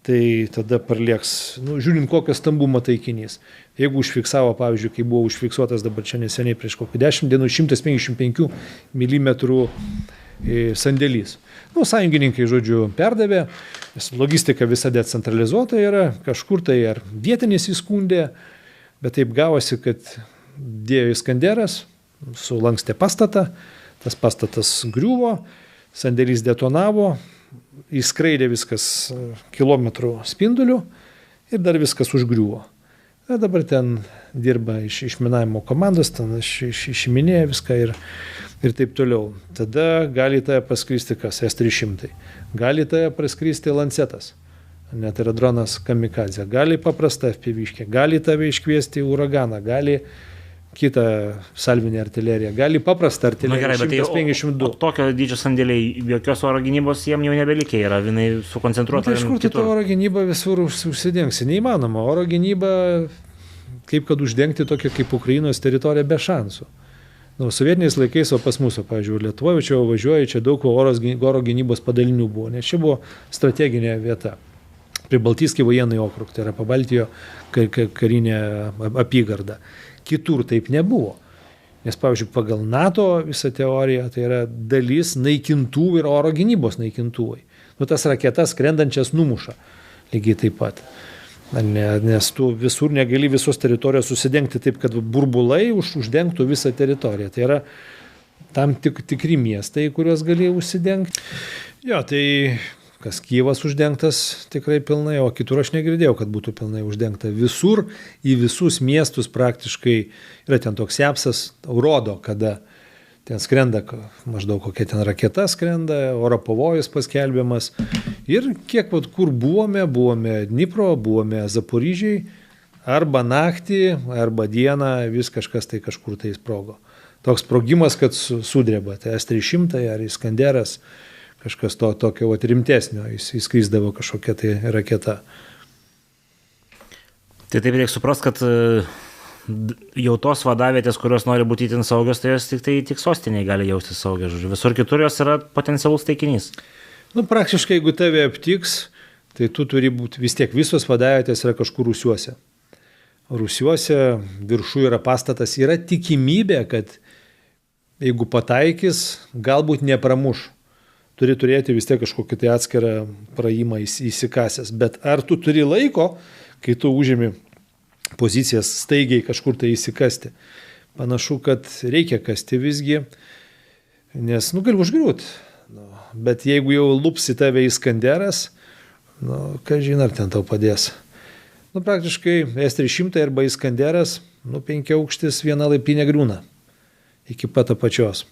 tai tada parlieks, žiūrint kokio stambumo taikinys. Jeigu užfiksavo, pavyzdžiui, kai buvo užfiksuotas dabar čia neseniai prieš kokį 10 dienų 155 mm sandėlys. Sąjungininkai, perdavė, nes logistika visa decentralizuota yra, kažkur tai ar vietinis įskundė, bet taip gavosi, kad dėjo Iskanderas, sulankstė pastatą, tas pastatas griuvo, sandėlys detonavo, įskraidė viskas kilometrų spindulių ir dar viskas užgriuvo. Dabar ten dirba išminavimo komandos, ten išiminėja viską ir taip toliau. Tada gali tave paskristi kas? S-300. Gali tave praskristi Lancetas. Net yra dronas kamikadzė. Gali paprasta FPV-škė. Gali tave iškviesti uraganą. Gali kitą salvinę artileriją. Gali paprastą artileriją. 152. Tokio dydžio sandėliai, jokios oro gynybos jiem jau nebelikė yra, vienai sukoncentruota. Tai iš kur tu oro gynybą visur užsidengsi? Neįmanoma. Oro gynyba, kaip kad uždengti tokią kaip Ukrainos teritoriją be šansų. Sovietiniais laikais, o pas mūsų, pavyzdžiui, Lietuvoje čia važiuoja, čia daug oro gynybos padalinių buvo, nes čia buvo strateginė vieta. Prie Baltijskį vojenai okrug, tai yra Pabaltijo karinė apygarda. Kitur taip nebuvo. Nes, pavyzdžiui, pagal NATO visą teoriją tai yra dalis naikintuvų ir oro gynybos naikintuvai. Tas raketas skrendančias numuša lygiai taip pat. Nes tu visur negali visos teritorijos susidengti taip, kad burbulai uždengtų visą teritoriją. Tai yra tam tikri miestai, kuriuos gali užsidengti. Jo, tai kas Kijevas uždengtas tikrai pilnai, o kitur aš negirdėjau, kad būtų pilnai uždengta. Visur, į visus miestus praktiškai yra ten toks apsas, rodo, kada ten skrenda, maždaug kokia ten raketa skrenda, oro pavojus paskelbiamas. Ir kiek kur buvome Dnipro, buvome Zaporižiai, arba naktį, arba dieną vis kažkas tai kažkur tai sprogo. Toks sprogimas, kad sudreba, tai S-300 ar Iskanderas, kažkas tokio rimtesnio, jis skrisdavo kažkokia tai raketa. Tai taip reikia suprast, kad jau tos vadavietės, kurios nori būti itin saugios, tai jos tik sostiniai gali jaustis saugios. Visur kitur jos yra potencialus taikinys. Praktiškai, jeigu tave aptiks, tai tu turi būti, vis tiek visos vadavietės yra kažkur Rūsiuose. Rūsiuose viršų yra pastatas, yra tikimybė, kad jeigu pataikys, galbūt nepramuš. Turi turėti vis tiek kažkokį tai atskirą praėjimą įsikasęs. Bet ar tu turi laiko, kai tu užimi pozicijas staigiai kažkur tai įsikasti? Panašu, kad reikia kasti visgi, nes, gali užgriūt. Bet jeigu jau lups į tave Iskanderas, ką žinai, ar ten tau padės. Praktiškai S-300 arba Iskanderas, 5 aukštis viena laiptinė griūna. Iki pat apačios.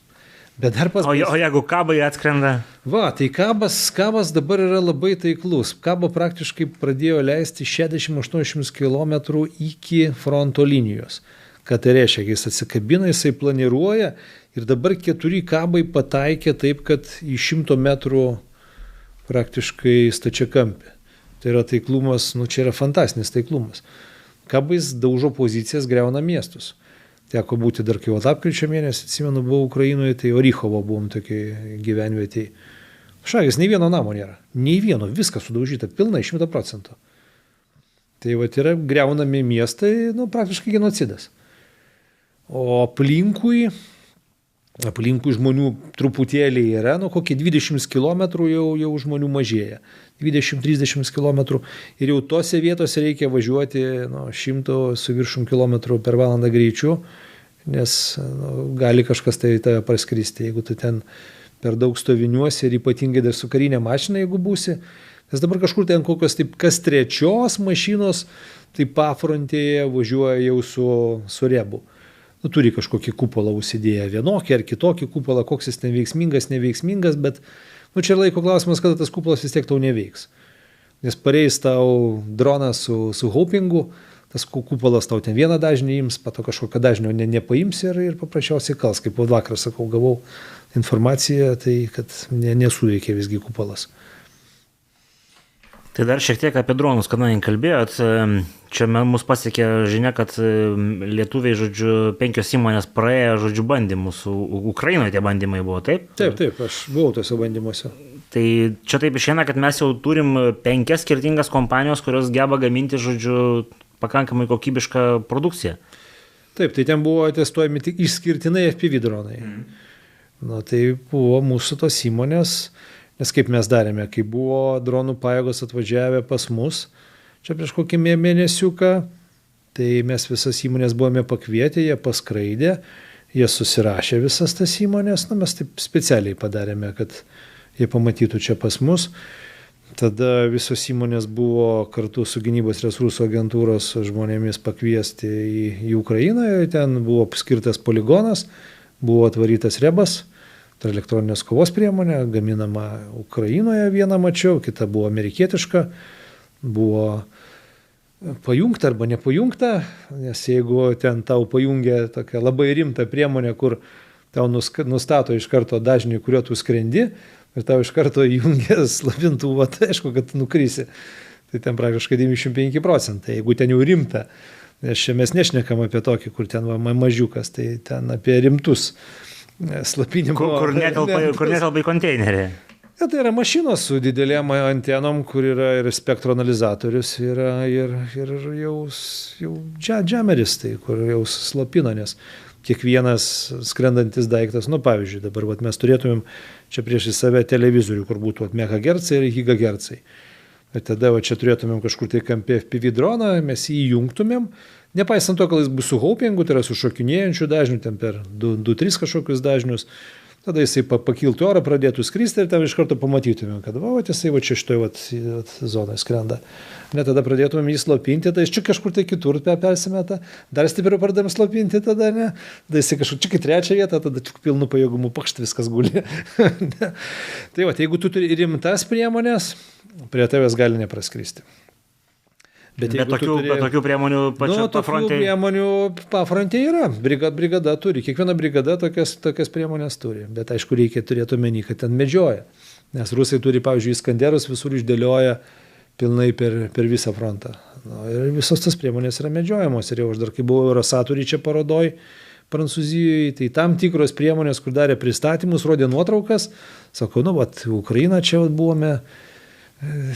Bet dar o jeigu kabai atskrenda? Tai kabas dabar yra labai taiklus. Kabo praktiškai pradėjo leisti 60-80 km iki fronto linijos. Ką tai reiškia, kai jis atsikabina, jisai planiruoja ir dabar 4 kabai pataikė taip, kad į 100 metrų praktiškai stačiakampį. Tai yra taiklumas, čia yra fantastinis taiklumas. Kabais daužo pozicijas, greuna miestus. Teko būti dar kai lapkričio mėnesį, atsimenu, buvau Ukrainoje, tai Orychovo buvom tokiai gyvenvietėje. Šagis, nei vieno namo nėra. Nei vieno, viskas sudaužyta, pilnai 100%. Tai yra greunami miestai, praktiškai genocidas. O aplinkui žmonių truputėlį yra, kokie 20 km jau žmonių mažėja. 20-30 km ir jau tose vietose reikia važiuoti 100 su viršum km per valandą greičiu, nes gali kažkas tai tave praskristi, jeigu tu ten per daug stoviniuosi ir ypatingai dar su karinė mašina, jeigu būsi. Nes dabar kažkur ten kokios taip kas trečios mašinos tai pafrontėje važiuoja jau su rebu. Turi kažkokį kupolą užsidėję, vienokį ar kitokį kupolą, koks jis ten veiksmingas, neveiksmingas, bet čia laiko klausimas, kada tas kupolas vis tiek tau neveiks. Nes pareis tau dronas su haupingu, tas kupolas tau ten vieną dažnį ims, pato kažkokio dažnio nepaims ir paprasčiausiai kals. Kaip vakar sakau, gavau informaciją, tai kad nesuveikė visgi kupolas. Tai dar šiek tiek apie dronus, kadangi kalbėjot, čia mus pasiekė žinia, kad lietuviai, 5 įmonės praėjo, bandymus, Ukrainoje tie bandymai buvo, taip? Taip, aš buvau tose bandymuose. Tai čia taip išeina, kad mes jau turim 5 skirtingas kompanijos, kurios geba gaminti, pakankamai kokybišką produkciją. Taip, tai ten buvo testuojami tik išskirtinai FPV dronai. Tai buvo mūsų tos įmonės. Nes kaip mes darėme, kai buvo dronų pajėgos atvažiavę pas mus, čia prieš kokį mėnesiuką, tai mes visas įmonės buvome pakvietę, jie paskraidė, jie susirašė visas tas įmonės, mes taip specialiai padarėme, kad jie pamatytų čia pas mus. Tada visos įmonės buvo kartu su gynybos resursų agentūros žmonėmis pakviesti į Ukrainą, ten buvo skirtas poligonas, buvo atvarytas rebas. Tai elektroninės kovos priemonė, gaminama Ukrainoje, vieną mačiau, kita buvo amerikietiška, buvo pajungta arba nepajungta, nes jeigu ten tau pajungia tokia labai rimta priemonė, kur tau nustato iš karto dažnį, kuriuo tu skrendi, ir tau iš karto įjungia slapintuvą, tai aišku, kad tu nukrisi. Tai ten praktiškai 95%, jeigu ten jau rimta, nes čia mes nešnekam apie tokį, kur ten mažiukas, tai ten apie rimtus slapinimo. Kur netelpa į konteinerį. Ja, tai yra mašinos su didelėm antenom, kur yra ir spektro analizatorius, yra ir jau džameris, tai kur jau slapina, nes kiekvienas skrendantis daiktas, pavyzdžiui, dabar mes turėtumėm čia prieš į save televizorių, kur būtų megahercai ir gigahercai. Ir tada čia turėtumėm kažkur tai kampė FPV droną, mes jį įjungtumėm. Nepaisant to, kad jis bus su haupingu, tai yra su šokinėjančiu dažniu, ten per 2-3 kažkokius dažnius, tada jisai pakiltų orą, pradėtų skristi ir ten iš karto pamatytumėm, kad jisai čia šitoj zonoje skrenda. Net tada pradėtumėm jį slopinti, tai iš čia kažkur tai kitur persimeta, dar stipriau pradėm slopinti tada, ne? Tada jisai kažkur čia į trečią vietą, tada tik pilnu pajėgumu pakšt viskas guli. Tai jeigu tu turi rimtas priemonės, prie tavęs gali nepraskristi. Bet tokių priemonių pačio pafrontėje? Tokių priemonių pafrontėje yra. Brigada turi. Kiekviena brigada tokias priemonės turi. Bet aišku, reikia turėti omeny, kad ten medžioja. Nes rusai turi, pavyzdžiui, Iskanderus visur išdėlioja pilnai per visą frontą. Ir visos tas priemonės yra medžiojamos. Ir jau aš dar, kai buvau Eurosatorį čia parodoj Prancūzijoje, tai tam tikros priemonės, kur darė pristatymus, rodė nuotraukas. Sakau, Ukraina čia buvome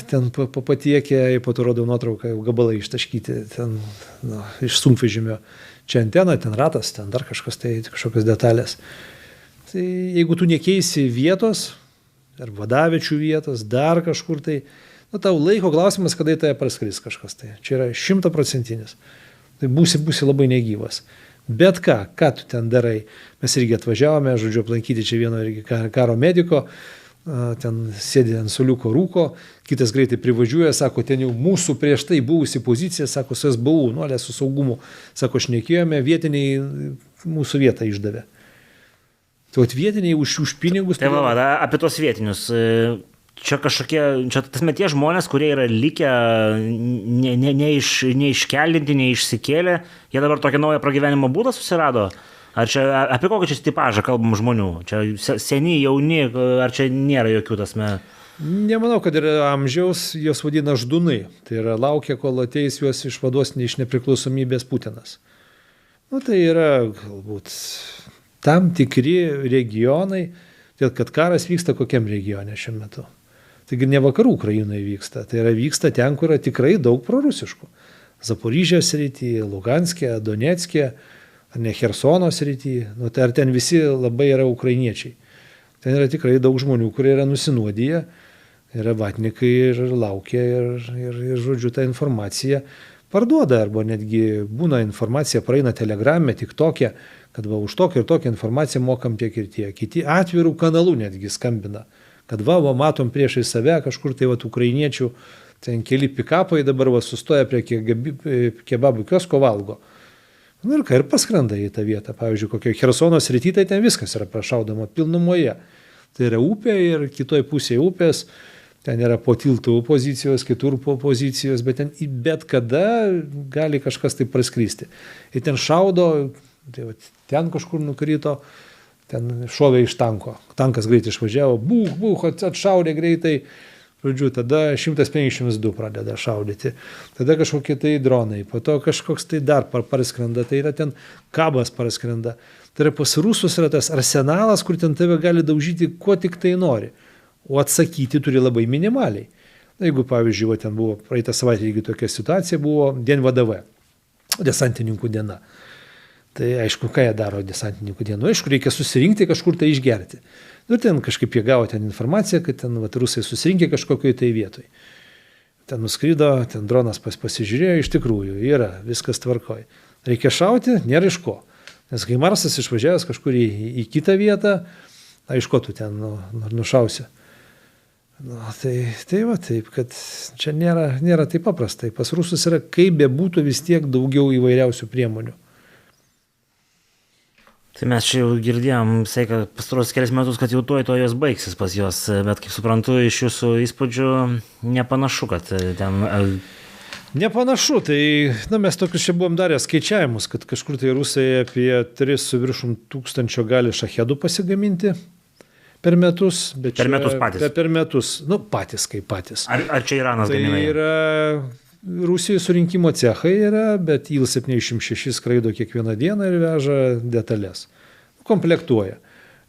ten patiekę, po to rodau nuotrauką, gabalai ištaškyti ten, iš sunkvežimio. Čia antena, ten ratas, ten dar kažkas, tai kažkokios detalės. Tai jeigu tu nekeisi vietos, ar vadavičių vietos, dar kažkur, tai tau laiko klausimas, kada į tai praskris kažkas. Tai čia yra 100%. Tai būsi labai negyvas. Bet ką tu ten darai? Mes irgi atvažiavome, žodžiu, aplankyti čia vieno karo mediko, ten sėdė ant suoliuko rūko, kitas greitai privažiuoja, sako, ten jau mūsų prieš tai buvusi pozicija, sako, su SBU, su saugumu, sako, šnekėjome, vietiniai mūsų vietą išdavė. Tai vietiniai už pinigus... Tai apie tos vietinius, čia tie žmonės, kurie yra likę, neiškeldinti, neišsikėlę, jie dabar tokią naują pragyvenimo būdą susirado? Ar čia apie kokį čia tipažą kalbam žmonių? Čia seni, jauni, ar čia nėra jokių tasme? Nemanau, kad yra amžiaus, jos vadina ždunai. Tai yra laukia, kol ateis juos išvaduos iš nepriklausomybės Putinas. Tai yra galbūt tam tikri regionai, kad karas vyksta kokiam regione šiuo metu. Taigi ne vakarų Ukrainoje vyksta. Tai yra vyksta ten, kur yra tikrai daug prorusiškų. Zaporižės srityje, Luganske, Donetske, ar ne Chersono srityje, tai ar ten visi labai yra ukrainiečiai. Ten yra tikrai daug žmonių, kurie yra nusinuodiję, yra vatnikai ir laukia ir žodžiu, tą informaciją parduoda, arba netgi būna informacija, praeina Telegrame, tik tokia, kad už tokią ir tokią informaciją mokam tiek ir tiek. Kiti atvirų kanalų netgi skambina, kad matom priešai save kažkur tai ukrainiečių, ten keli pikapai dabar sustoja prie kebabų kiosko valgo. Ir paskrenda į tą vietą. Pavyzdžiui, kokio Chersono srity, tai ten viskas yra prašaudama pilnumoje. Tai yra upė ir kitoj pusėje upės, ten yra po tiltų pozicijos, kitur po pozicijos, bet kada gali kažkas tai praskristi. Ir ten šaudo, ten kažkur nukrito, ten šovė iš tanko. Tankas greitai išvažiavo, atšaudė greitai. Žodžiu, tada 152 pradeda šaudyti, tada kažkokie tai dronai, po to kažkoks tai dar parskrenda, tai yra ten kabas parskrenda. Tai yra pas rusus yra tas arsenalas, kur ten tave gali daužyti, kuo tik tai nori, o atsakyti turi labai minimaliai. Jeigu, pavyzdžiui, ten buvo praeitą savaitę, jeigu tokia situacija buvo, Dien VDV, desantininkų diena. Tai aišku, ką jie daro desantininkų dienų, aišku, reikia susirinkti kažkur tai išgerti. Ten kažkaip jie gavo ten informaciją, kad ten rusai susirinkė kažkokioj tai vietoj. Ten nuskrido, ten dronas pasižiūrėjo, iš tikrųjų yra, viskas tvarkoj. Reikia šauti, nėra iš ko. Nes kai Marsas išvažiavęs kažkur į kitą vietą, iš ko tu ten nušausi. Taip, kad čia nėra taip paprastai. Pas rusus yra, kaip bebūtų, vis tiek daugiau įvairiausių priemonių. Tai mes čia jau girdėjom, pastaruosius kelias metus, kad jau tuoj jos baigsis pas juos, bet kaip suprantu, iš jūsų įspūdžių nepanašu, kad ten... Nepanašu, tai mes tokius čia buvom darę skaičiavimus, kad kažkur tai rusai apie 3,5 tūkstančio gali šachedų pasigaminti per metus. Per metus patys? Per metus, patys kaip patys. Ar čia Iranas gamina? Tai yra... Rusijos surinkimo cechai yra, bet Il-76 skraido kiekvieną dieną ir veža detalės. Komplektuoja.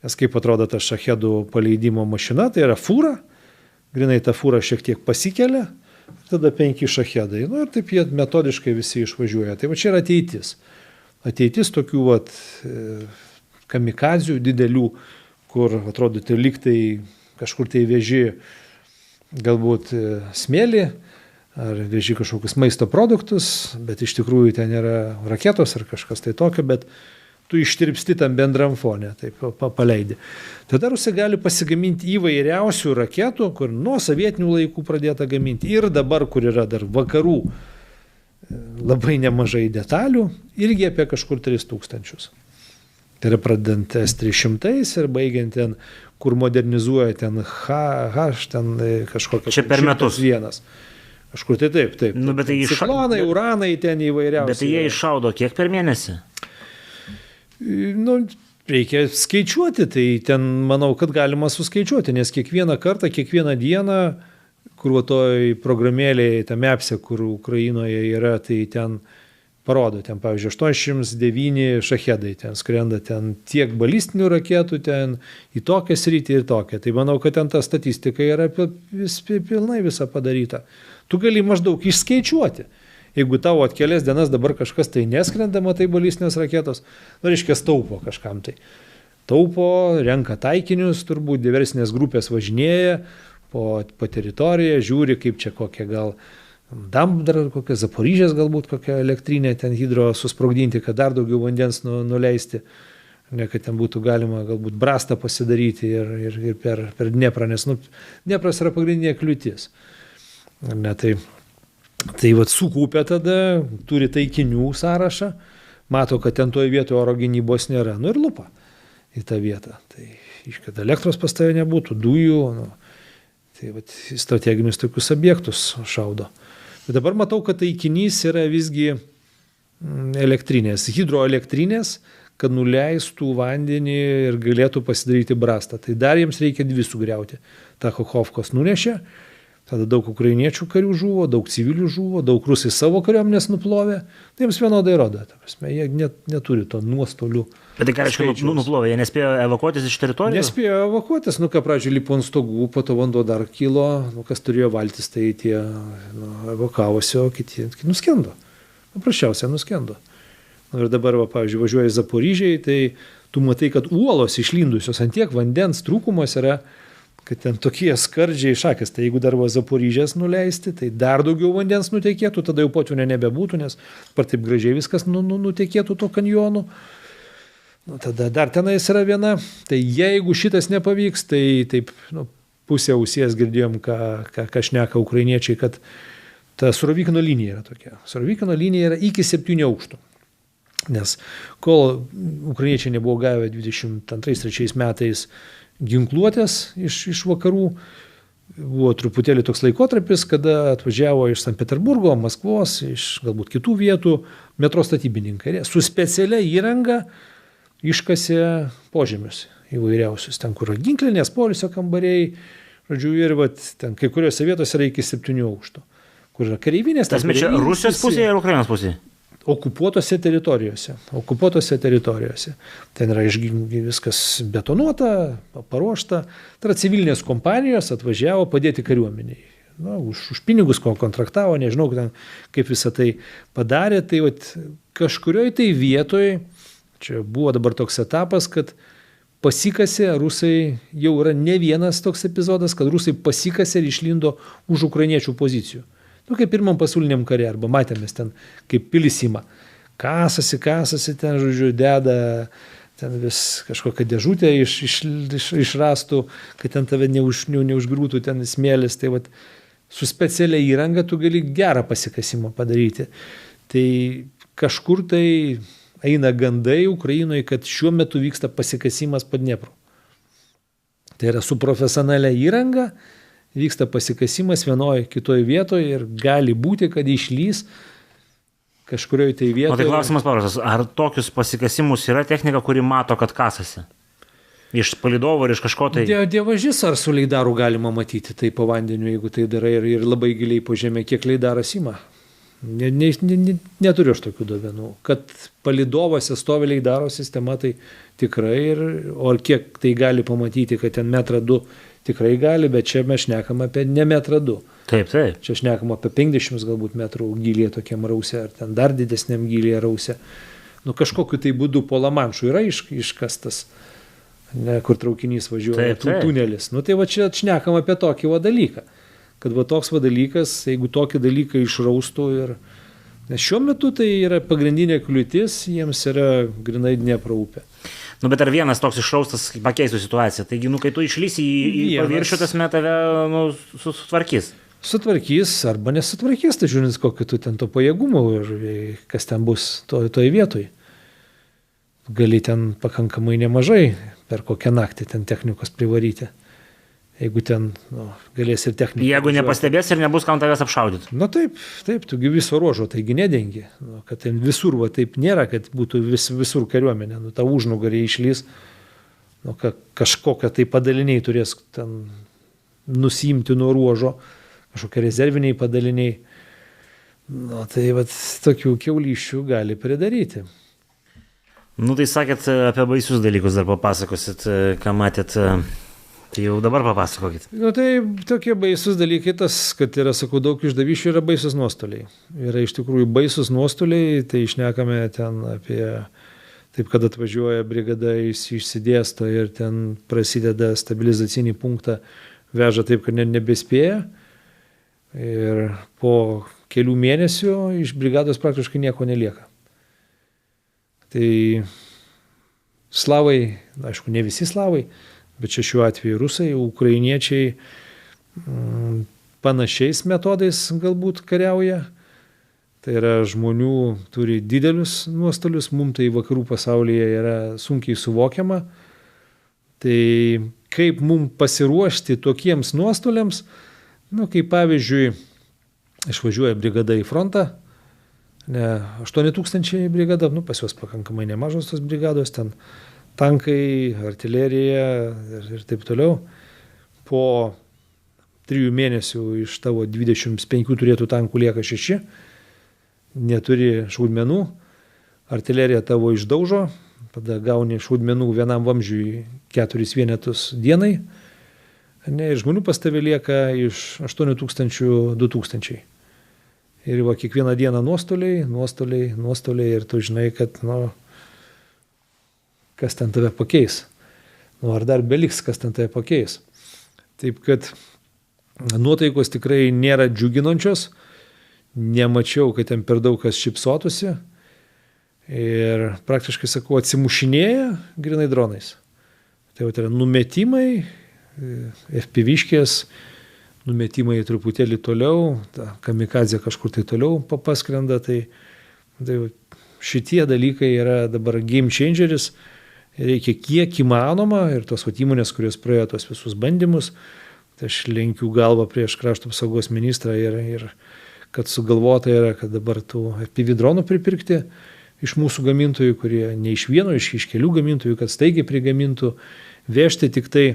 Nes kaip atrodo ta šachedų paleidimo mašina, tai yra fūra, grinai ta fūra šiek tiek pasikelia, tada 5 šachedai. Ir taip jie metodiškai visi išvažiuoja. Tai čia yra ateitis. Ateitis tokių kamikazių didelių, kur atrodo tai liktai kažkur tai veži galbūt smėlį, ar veži kažkokius maisto produktus, bet iš tikrųjų ten yra raketos ar kažkas tai tokio, bet tu ištirpsti tam bendram fone, taip paleidi. Tada rusai gali pasigaminti įvairiausių raketų, kur nuo sovietinių laikų pradėta gaminti ir dabar, kur yra dar vakarų labai nemažai detalių, irgi apie kažkur 3000. Tai yra pradedant S-300 ir baigiant ten, kur modernizuoja ten ten kažkokią... Čia per metus. Vienas. Kažkur tai taip. Nu, bet tai ciklonai, uranai ten įvairiausi. Bet tai jie iššaudo kiek per mėnesį? Nu, reikia skaičiuoti, tai ten manau, kad galima suskaičiuoti, nes kiekvieną kartą, kiekvieną dieną, kur toj programėlėje, tame appse, kur Ukrainoje yra, tai ten parodo, ten pavyzdžiui 809 šahedai, ten skrenda ten tiek balistinių raketų, ten į tokią sritį ir tokią. Tai manau, kad ten ta statistika yra pilnai visa padaryta. Tu gali maždaug išskaičiuoti. Jeigu tavo kelias dienas dabar kažkas tai neskrenda, matai balistinės raketos, reiškia taupo kažkam tai. Taupo, renka taikinius, turbūt diversinės grupės važinėja po teritoriją, žiūri, kaip čia kokia gal dar kokia Zaporižės galbūt kokia elektrinė ten hidro susprogdinti, kad dar daugiau vandens nuleisti, ne kad ten būtų galima galbūt brastą pasidaryti ir per Dnieprą, nes Dniepras yra pagrindinė kliūtis. Ne, tai vat sukaupia tada, turi taikinių sąrašą, mato, kad ten toje vietoje oro gynybos nėra, ir lupa į tą vietą. Tai kad elektros pastoviai nebūtų, dujų, tai vat strateginius tokius objektus šaudo. Bet dabar matau, kad taikinys yra visgi elektrinės, hidroelektrinės, kad nuleistų vandenį ir galėtų pasidaryti brastą. Tai dar jiems reikia 2 sugriauti. Ta Kachovkos nunešė. Tada daug ukrainiečių karių žuvo, daug civilių žuvo, daug rusai savo kariuomenės nuplovė. Tai jiems vienodai rodo. Jie neturi to nuostolių. Bet tai ką reiškia nuplovė? Jie nespėjo evakuotis iš teritorijos? Nespėjo evakuotis. Pradžioje lipo ant stogų, po to vanduo dar kilo. Kas turėjo valtis, tai tie evakavosi, o kiti nuskendo. Paprasčiausiai nuskendo. Ir dabar, pavyzdžiui, važiuoja į Zaporižę, tai tu matai, kad uolos išlindusios ant tiek vandens trūkumas yra, kad ten tokie skardžiai šakės, tai jeigu dar Zaporižės nuleisti, tai dar daugiau vandens nutekėtų, tada jau potvynio nebebūtų, nes taip gražiai viskas nutekėtų to kanjonų. Tada dar tenais yra viena, tai jeigu šitas nepavyks, tai taip pusę ausies girdėjom, ką šneka ukrainiečiai, kad ta Surovikino linija yra tokia. Surovikino linija yra iki 7 aukštų. Nes kol ukrainiečiai nebuvo gavę 22-23 metais ginkluotės iš vakarų, buvo truputėlį toks laikotarpis, kada atvažiavo iš Sankt Peterburgo, Maskvos, iš galbūt kitų vietų metro statybininkai. Su specialia įranga iškasė požemius įvairiausius. Ten, kur ginklinės poilsio kambariai, žodžiu, ir ten kai kuriuose vietose yra iki 7 aukštų. Kur yra kareivinės. Tas čia Rusijos pusėje ir Ukrainos pusėje? Okupuotose teritorijose. Ten yra viskas betonuota, paruošta. Tai yra civilinės kompanijos atvažiavo padėti kariuomeniai. Už pinigus kontraktavo, nežinau, kaip visą tai padarė. Tai kažkurioje tai vietoje, čia buvo dabar toks etapas, kad pasikasė, rusai, jau yra ne vienas toks epizodas, kad rusai pasikasė ir išlindo už ukrainiečių pozicijų. Kaip pirmam pasauliniam kare, arba matėmės ten, kaip pilis ima. Kasasi ten, žodžiu, deda ten vis kažkokią dėžutę iš rastų, kad ten tave neužgrūtų ten smėlis. Tai su specialia įranga tu gali gerą pasikasimą padaryti. Tai kažkur tai eina gandai Ukrainoje, kad šiuo metu vyksta pasikasimas po Dniepru. Tai yra su profesionalia įranga, vyksta pasikasimas vienoje kitoje vietoje ir gali būti, kad išlys kažkurioje tai vietoje. O tai klausimas paprastas, ar tokius pasikasimus yra technika, kuri mato, kad kasasi? Iš palidovo ar iš kažko tai? Dievažis ar su leidaru galima matyti tai po vandeniu, jeigu tai darai ir labai giliai po žemę, kiek leidaras ima. Neturiu aš tokių duomenų. Kad palidovose stovi leidaro sistema, tai tikrai, o kiek tai gali pamatyti, kad ten 1-2 metrų tikrai gali, bet čia mes šnekam apie ne 1-2 metrų. Taip. Čia šnekam apie 50 galbūt metrų gylyje tokiam rause, ar ten dar didesniam gylyje rause. Kažkokiu tai būdu po Lamanšu yra iškastas, kur traukinys važiuoja, tunelis. Tai čia šnekam apie tokį dalyką. Kad toks dalykas, jeigu tokį dalyką išraustų ir Nes šiuo metu tai yra pagrindinė kliūtis, jiems yra grinai Dniepro upė. Nu, bet ar vienas toks išraustas pakeistų situaciją? Taigi, nu, kai tu išlysi į paviršių, tas tave sutvarkys. Sutvarkys arba nesutvarkys, tai žiūrint, kokį tu ten to pajėgumo ir kas ten bus toje vietoje. Gali ten pakankamai nemažai per kokią naktį ten technikos privaryti. Jeigu ten galės ir techniką. Jeigu nepastebės ir nebus kam tavęs apšaudyti. Nu taip, tugi viso ruožo, taigi nedengi. Kad ten visur, va taip nėra, kad būtų visur kariuomenė. Ta užnugarį išlys, kažkokią tai padaliniai turės ten nusimti nuo ruožo, kažkokie rezerviniai padaliniai. Tai va tokių kiaulyšių gali pridaryti. Nu tai sakėt, apie baisius dalykus dar papasakosit, ką matėt. Tai jau dabar papasakokit. Tai tokie baisus dalykai, tas, kad yra, sakau, daug išdavyšių, yra baisus nuostoliai. Yra iš tikrųjų baisus nuostoliai, tai išnekame ten apie, taip kad atvažiuoja brigada, išsidėsto ir ten prasideda stabilizacinį punktą, veža taip, kad nebespėja. Ir po kelių mėnesių iš brigados praktiškai nieko nelieka. Tai slavai, aišku, ne visi slavai, bet čia šiuo atveju rusai, ukrainiečiai panašiais metodais galbūt kariauja. Tai yra žmonių turi didelius nuostolius, mums tai vakarų pasaulyje yra sunkiai suvokiama. Tai kaip mums pasiruošti tokiems nuostoliams, kaip pavyzdžiui, išvažiuoja brigada į frontą, 8000 brigada, pas juos pakankamai nemažos tos brigados, ten tankai, artilerija ir taip toliau. Po 3 mėnesių iš tavo 25 turėtų tankų lieka 6, neturi šaudmenų, artilerija tavo išdaužo, tada gauni šaudmenų vienam vamzdžiui 4 vienetus dienai, ir žmonių pas tave lieka iš 8000 2000. Ir va kiekvieną dieną nuostoliai ir tu žinai, kad kas ten tave pakeis. Ar dar beliks, kas ten tave pakeis. Taip kad nuotaikos tikrai nėra džiuginančios. Nemačiau, kad ten per daug kas šypsotųsi. Ir praktiškai, sakau, atsimušinėja grinai dronais. Tai yra numetimai, FPV-škės, numetimai truputėlį toliau, kamikadzė kažkur tai toliau paskrenda. Tai šitie dalykai yra dabar game changeris. Reikia kiek įmanoma ir tos įmonės, kurios praėjo tos visus bandymus, tai aš lenkiu galvą prieš krašto apsaugos ministrą ir kad sugalvota yra, kad dabar tų FPV dronų pripirkti iš mūsų gamintojų, kurie ne iš vieno, iš kelių gamintojų, kad staigiai prigamintų, vežti tik tai,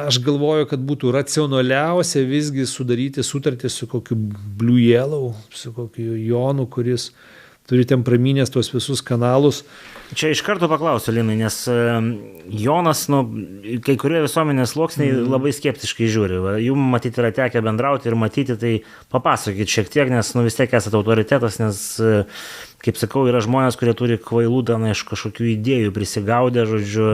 aš galvoju, kad būtų racionaliausia visgi sudaryti sutartį su kokiu Blue Yellow, su kokiu Jonu, kuris turi ten pramynęs tuos visus kanalus. Čia iš karto paklausiu, Linai, nes Jonas, kai kurie visuomenės sluoksniai labai skeptiškai žiūri. Jums matyti yra tekę bendrauti ir matyti, tai papasakokit šiek tiek, nes vis tiek esate autoritetas, nes, kaip sakau, yra žmonės, kurie turi kvailų ten iš kažkokių idėjų prisigaudę, žodžiu,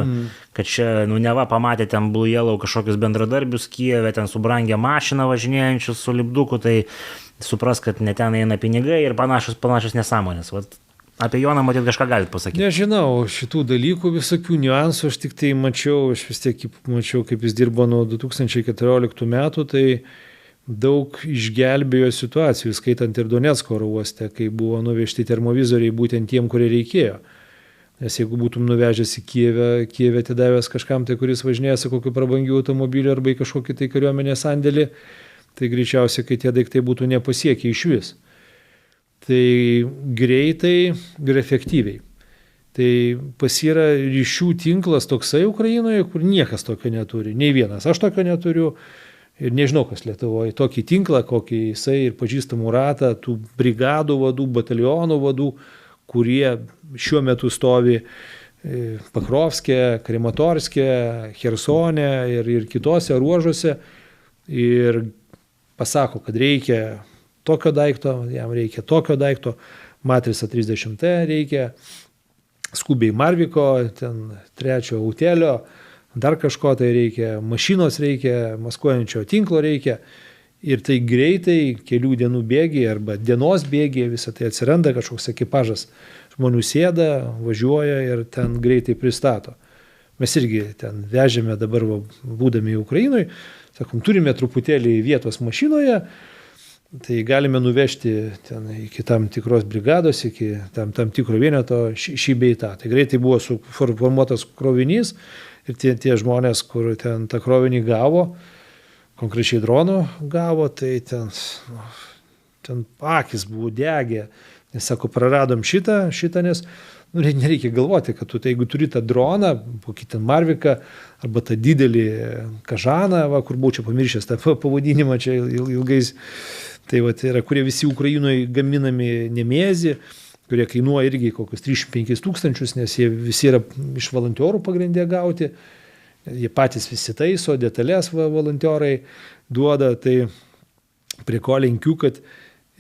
kad čia, neva pamatė ten Blue Yellow kažkokius bendradarbius Kijeve, ten subrangę mašiną važinėjančius su lipduku, tai supras, kad ne ten eina pinigai ir panašios nesąmonės. Apie Joną matyt kažką galite pasakyti. Nežinau, šitų dalykų, visokių niuansų, aš tik tai mačiau, aš vis tiek mačiau, kaip jis dirbo nuo 2014 metų, tai daug išgelbėjo situacijų, skaitant ir Donecko oro uoste, kai buvo nuvežti termovizoriai būtent tiem, kurie reikėjo. Nes jeigu būtum nuvežęs į Kijevę atidavęs kažkam, tai kuris važinėja su kokiu prabangiu automobiliu arba į kažkokį tai kariuomenės sandėlį, tai greičiausiai, kai tie daiktai būtų nepasiekę iš vis. Tai greitai ir efektyviai. Tai pas yra ryšių tinklas toksai Ukrainoje, kur niekas tokio neturi. Nei vienas. Aš tokio neturiu ir nežinau, kas Lietuvoje. Tokį tinklą, kokį jisai ir pažįstamų ratą, tų brigadų vadų, batalionų vadų, kurie šiuo metu stovi Pakrovske, Krematorske, Chersone ir kitose ruožuose ir pasako, kad reikia tokio daikto, jam reikia tokio daikto, Matrisa 30T reikia, skubiai Marviko, ten 3 autelio, dar kažko tai reikia, mašinos reikia, maskuojančio tinklo reikia ir tai greitai, kelių dienų bėgiai arba dienos bėgiai, visą tai atsiranda, kažkoks ekipažas žmonių sėda, važiuoja ir ten greitai pristato. Mes irgi ten vežėme dabar, būdami Ukrainoje, sakom, turime truputėlį vietos mašinoje, tai galime nuvežti ten iki tam tikros brigados, iki tam tikro vieneto šį bei tą. Tai greitai buvo suformuotas krovinys ir tie žmonės, kur ten tą krovinį gavo, konkrečiai dronų gavo, tai ten akis buvo degė, nes sako, praradom šitą, nes nereikia galvoti, kad tu, tai jeigu turi tą droną, kokį ten Marviką, arba tą didelį Kažaną, kur buvau čia pamiršęs tą pavadinimą čia ilgais, tai yra, kurie visi Ukrainoje gaminami Nemėzi, kurie kainuoja irgi kokius 35 000, nes jie visi yra iš volontiorų pagrindė gauti, jie patys visi taiso, detalės volonterai duoda, tai prie ko lenkiu, kad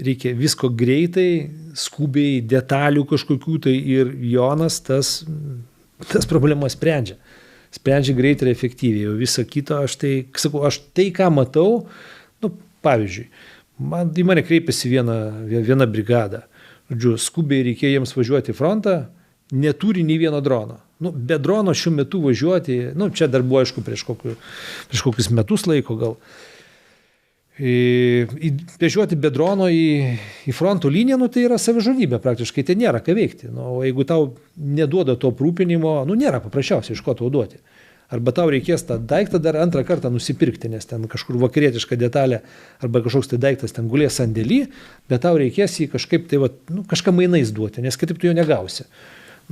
reikia visko greitai, skubiai, detalių kažkokių, tai ir Jonas tas problemas sprendžia. Sprendžia greitai ir efektyviai. O visą kitą aš tai, ką matau, pavyzdžiui, į mane kreipėsi viena brigada. Žodžiu, skubiai reikėjo jiems važiuoti į frontą, neturi nei vieno drono. Be drono šiuo metu važiuoti, čia dar buvo aišku prieš kokius metus laiko gal. Vežiuoti be drono į fronto liniją, tai yra savižudybė praktiškai, tai nėra ką veikti. O jeigu tau neduoda to aprūpinimo, nėra paprasčiausiai iš ko tau duoti. Arba tau reikės tą daiktą dar antrą kartą nusipirkti, nes ten kažkur vakarietiška detalė arba kažkoks tai daiktas ten gulės sandėly, bet tau reikės jį kažkaip tai kažką mainais duoti, nes kitaip tu jo negausi.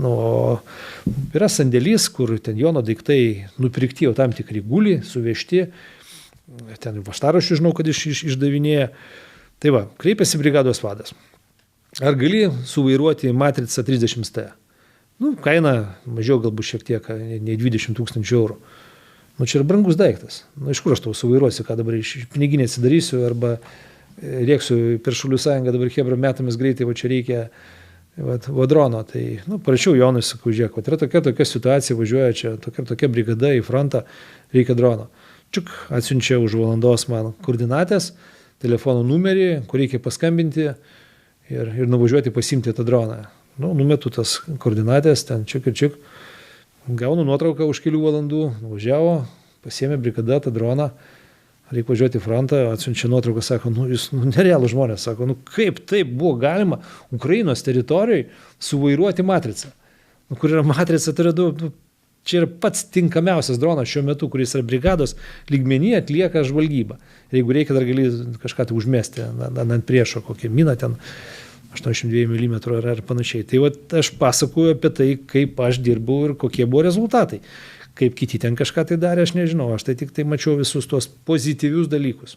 Yra sandėlys, kur ten Jono daiktai nupirkti, jau tam tikri guli, suvežti. Ten vaštaraščių žinau, kad išdavinėja. Tai va, kreipiasi brigados vadas. Ar gali suvairuoti matricą 30T? Kaina mažiau galbūt šiek tiek, nei 20 000 eurų. Čia yra brangus daiktas. Iš kur aš tau suvairuosiu, ką dabar iš piniginė atsidarysiu, arba rėksiu per Šaulių sąjungą, dabar hebra metamės greitai, čia reikia drono. Tai, parašiau Jonui, sakau, žiūrėk, yra tokia situacija, važiuoja čia, tokia brigada į frontą, reikia drono. Čiuk, atsiunčia už valandos man koordinatės, telefono numerį, kur reikia paskambinti ir nuvažiuoti pasimti tą droną. Numetu tas koordinatės, ten čiuk, gaunu nuotrauką už kelių valandų, nuvažiavo, pasiėmė brigada tą droną, reikia važiuoti į frontą, atsiunčia nuotrauką, sako, jūs nerealų žmonės, sako, kaip taip buvo galima Ukrainos teritorijoje suvairuoti matricą. Kur yra matrica, tai yra čia yra pats tinkamiausias dronas šiuo metu, kuris yra brigados lygmenyje, atlieka žvalgybą. Ir jeigu reikia, dar gali kažką tai užmesti ant priešo, kokią miną ten 82 mm ar panašiai. Tai aš pasakoju apie tai, kaip aš dirbau ir kokie buvo rezultatai. Kaip kiti ten kažką tai darė, aš nežinau. Aš tai tik tai mačiau visus tos pozityvius dalykus.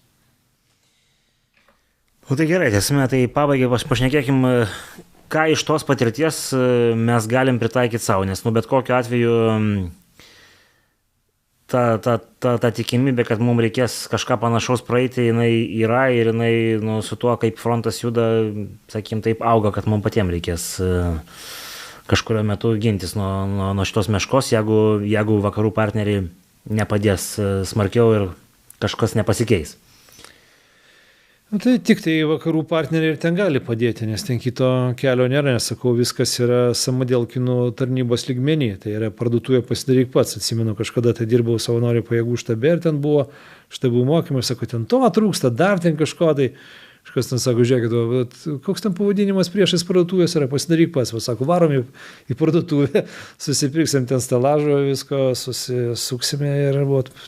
Tai gerai, tiesame, tai pabaigai pašnekėkim, ką iš tos patirties mes galim pritaikyti savo, nes bet kokiu atveju ta tikimybė, kad mums reikės kažką panašaus praeiti, jinai yra ir jinai su tuo, kaip frontas juda, sakykim, taip auga, kad mums patiems reikės kažkurio metu gintis nuo šitos meškos, jeigu vakarų partneriai nepadės smarkiau ir kažkas nepasikeis. Tai tik tai vakarų partneriai ir ten gali padėti, nes ten kito kelio nėra, nes sakau, viskas yra Samodelkinų tarnybos lygmenį, tai yra parduotuvė pasidaryk pats. Atsimenu, kažkada tai dirbau savanorių pajėgų štabe ir ten buvo štabų mokymai, sako, ten to trūksta, dar ten kažko, tai kažkas ten sako, žiūrėkit, koks ten pavadinimas priešais parduotuvės yra, pasidaryk pats, sako, varom į parduotuvę, susipirksim ten stelažo, visko susisuksime ir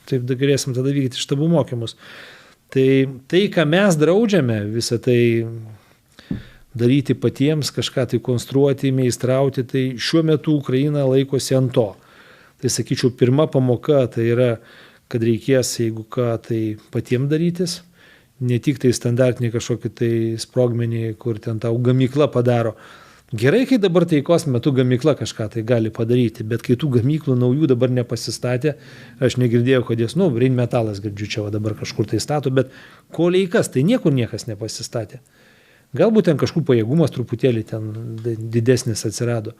taip galėsim tada vykti štabų mokymus. Tai, ką mes draudžiame, visą tai daryti patiems, kažką tai konstruoti, meistrauti, tai šiuo metu Ukraina laikosi ant to. Tai sakyčiau, pirma pamoka tai yra, kad reikės, jeigu ką, tai patiems darytis, ne tik tai standartinį kažkokį tai sprogmenį, kur ten tau gamykla padaro. Gerai, kai dabar taikos metu gamykla kažką tai gali padaryti, bet kai tų gamyklų naujų dabar nepasistatė, aš negirdėjau, kad jas, Rheinmetalas girdžiu čia dabar kažkur tai stato, bet koleikas, tai niekas nepasistatė. Galbūt ten kažkur pajėgumas truputėlį ten didesnis atsirado,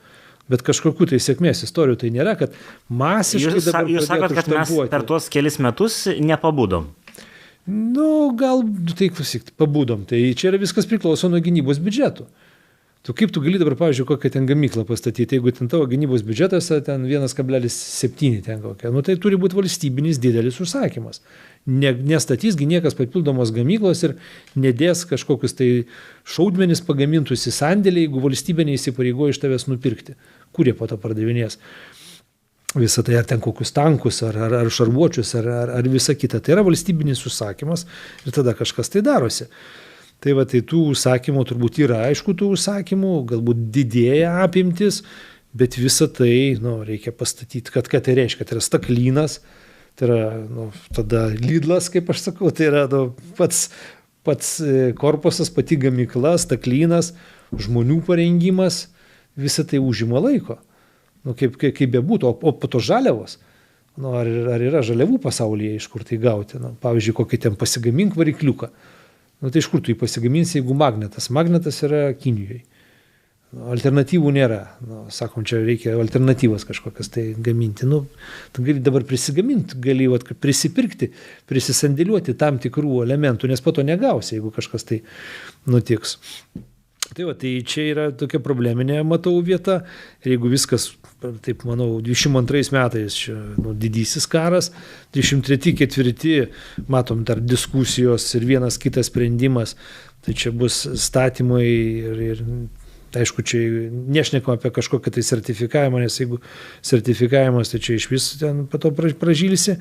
bet kažkokių tai sėkmės istorijų tai nėra, kad masiškai dabar Jūs sakot, kad mes per tuos kelis metus nepabudom. Nu, gal, tai pabūdom. Tai čia yra viskas priklauso nuo gynybos biudžeto. Tu kaip tu gali dabar, pavyzdžiui, kokią ten gamyklą pastatyti, jeigu ten tavo gynybos biudžetas ten 1,7 ten kokia, nu tai turi būti valstybinis didelis užsakymas. Nestatysgi niekas papildomos gamyklos ir nedės kažkokius tai šaudmenis pagamintus į sandėlį, jeigu valstybė neįsipareigoja iš tavęs nupirkti. Kur jie po to pardavinės? Visą tai ar ten kokius tankus, ar šarvuočius, ar visa kita. Tai yra valstybinis užsakymas ir tada kažkas tai darosi. Tai va, tai tų užsakymų turbūt yra, aišku, tų užsakymų, galbūt didėja apimtis, bet visą tai, reikia pastatyti, kad tai reiškia, tai yra staklynas, tai yra, tada Lidlas, kaip aš sakau, tai yra pats korpusas, pati gamykla, staklynas, žmonių parengimas, visą tai užima laiko. Kaip bebūtų, o po to žaliavos. Ar yra žaliavų pasaulyje, iš kur tai gauti? Pavyzdžiui, kokį ten pasigamink varikliuką. Tai iš kur tu jį pasigaminsi, jeigu magnetas? Magnetas yra Kinijoje. Alternatyvų nėra. Sakom, čia reikia alternatyvas kažkokias tai gaminti. Tu gali dabar prisigaminti, gali prisipirkti, prisisandėliuoti tam tikrų elementų, nes po to negausi, jeigu kažkas tai nutiks. Tai čia yra tokia probleminė, matau, vieta. Ir jeigu viskas, taip manau, 22 metais didysis karas, 23-24 matom dar diskusijos ir vienas kitas sprendimas, tai čia bus statymai ir aišku, čia nešnekam apie kažkokią tai sertifikavimą, nes jeigu sertifikavimas, tai čia iš vis ten po to pražylsi.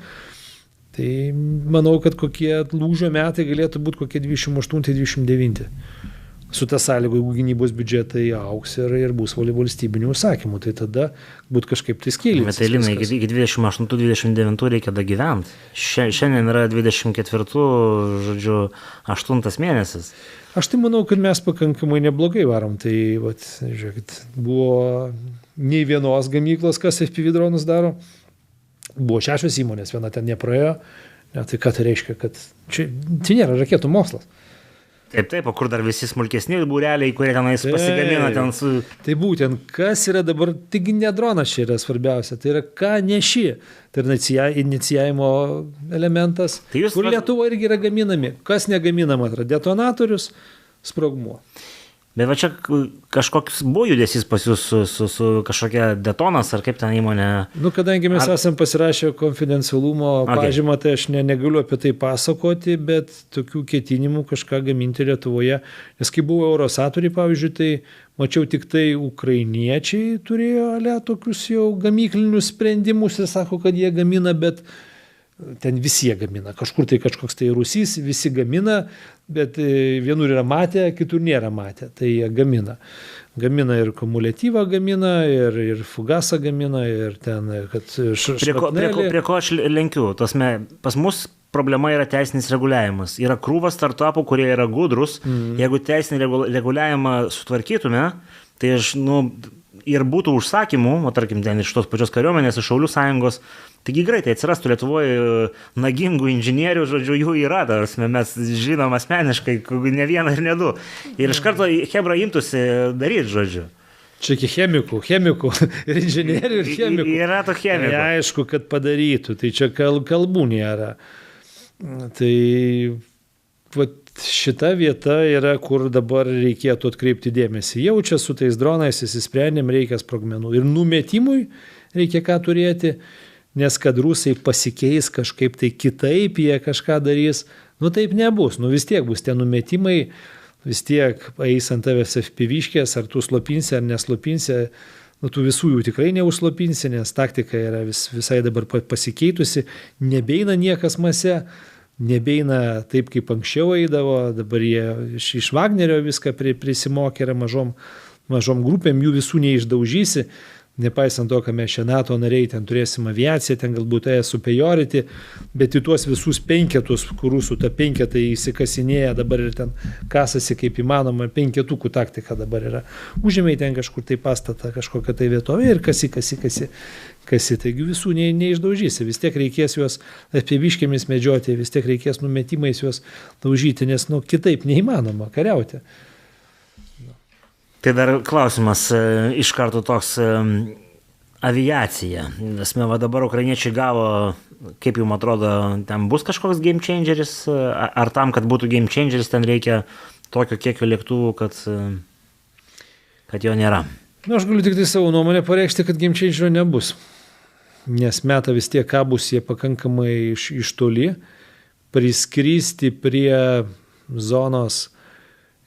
Tai manau, kad kokie lūžio metai galėtų būti kokie 28-29. Su ta sąlyga, jeigu gynybos biudžetai auks ir bus valstybinių užsakymų, tai tada būt kažkaip tai skėlyti. Bet tai Linai, iki 28-29 reikia dagyventi. Šiandien yra 24, 8 mėnesis. Aš tai manau, kad mes pakankamai neblogai varom. Tai, žiūrėkit, buvo nei vienos gamyklos, kas FPV dronus daro. Buvo 6 įmonės, viena ten nepraėjo. Tai ką tai reiškia, kad čia nėra raketų mokslas. Taip, o kur dar visi smulkesni būreliai, kurie tenais pasigamina ten su... Tai būtent, kas yra dabar, taigi ne dronas čia yra svarbiausia, tai yra ką neši, tai yra inicijavimo elementas, kur Lietuva irgi yra gaminami, kas negaminama, tai yra detonatorius, sprogmuo. Bet va čia kažkoks buvo judesys pas jūs su kažkokia Detonas ar kaip ten įmonė? Kadangi mes esam pasirašę konfidencialumo pažymą, tai aš negaliu apie tai pasakoti, bet tokių ketinimų kažką gaminti Lietuvoje. Nes kai buvo Eurosatoriai, pavyzdžiui, tai mačiau tik tai ukrainiečiai turėjo tokius jau gamyklinius sprendimus ir sako, kad jie gamina, bet ten visi jie gamina. Kažkur tai kažkoks tai rusys, visi gamina, bet vienur yra matę, kitur nėra matę. Tai jie gamina. Gamina ir kumuliatyvą gamina, ir fugasą gamina, ir ten, kad šrapnelį. Prie ko aš lenkiu? Pas mus problema yra teisinis reguliavimas. Yra krūva startupų, kurie yra gudrus. Jeigu teisinį reguliavimą sutvarkytume, tai aš, ir būtų užsakymų, tarkim, ten iš tos pačios kariuomenės, iš Šaulių sąjungos, taigi greitai atsirastų Lietuvoje nagingų inžinierių, žodžiu, jų yra, mes žinom asmeniškai, ne vieną ir ne du. Ir iš karto Hebra imtųsi daryti, žodžiu. Čia iki chemikų ir inžinierių ir chemikų. Yra to chemikų. Tai aišku, kad padarytų, tai čia kalbų nėra. Tai šita vieta yra, kur dabar reikėtų atkreipti dėmesį. Jau čia su tais dronais įsisprendėm, reikia sprogmenų. Ir numetimui reikia ką turėti, nes kad rusai pasikeis kažkaip tai kitaip, jie kažką darys, taip nebus. Vis tiek bus tie numetimai, vis tiek eis ant tavęs FPV-škės, ar tu slopinsi, ar neslopinsi. Tu visų jų tikrai neužslopinsi, nes taktika yra visai dabar pasikeitusi, nebeina niekas mase. Nebeina taip, kaip anksčiau eidavo, dabar jie iš Wagnerio viską prisimokė, yra mažom grupėm, jų visų neišdaužysi, nepaisant to, kad mes čia NATO nariai, ten turėsim aviaciją, ten galbūt superiority, bet į tuos visus penketus, kur rusų ta penketai įsikasinėja, dabar ir ten kasasi kaip įmanoma, penketukų taktika dabar yra. Užėmė ten kažkur tai pastatą, kažkokią tai vietovę ir kasi, taigi visų neišdaužysi, vis tiek reikės juos FPV-škėmis medžioti, vis tiek reikės numetimais juos daužyti, nes kitaip neįmanoma kariauti. Tai dar klausimas iš karto toks, aviacija. Esmė, va dabar ukrainiečiai gavo, kaip jums atrodo, ten bus kažkoks game changeris, ar tam, kad būtų game changeris, ten reikia tokio kiekio lėktuvų, kad jo nėra? Na, aš galiu tik tai savo nuomonę pareikšti, kad game changerio nebus. Nes meta vis tiek kabus jie pakankamai iš toli. Priskristi prie zonos,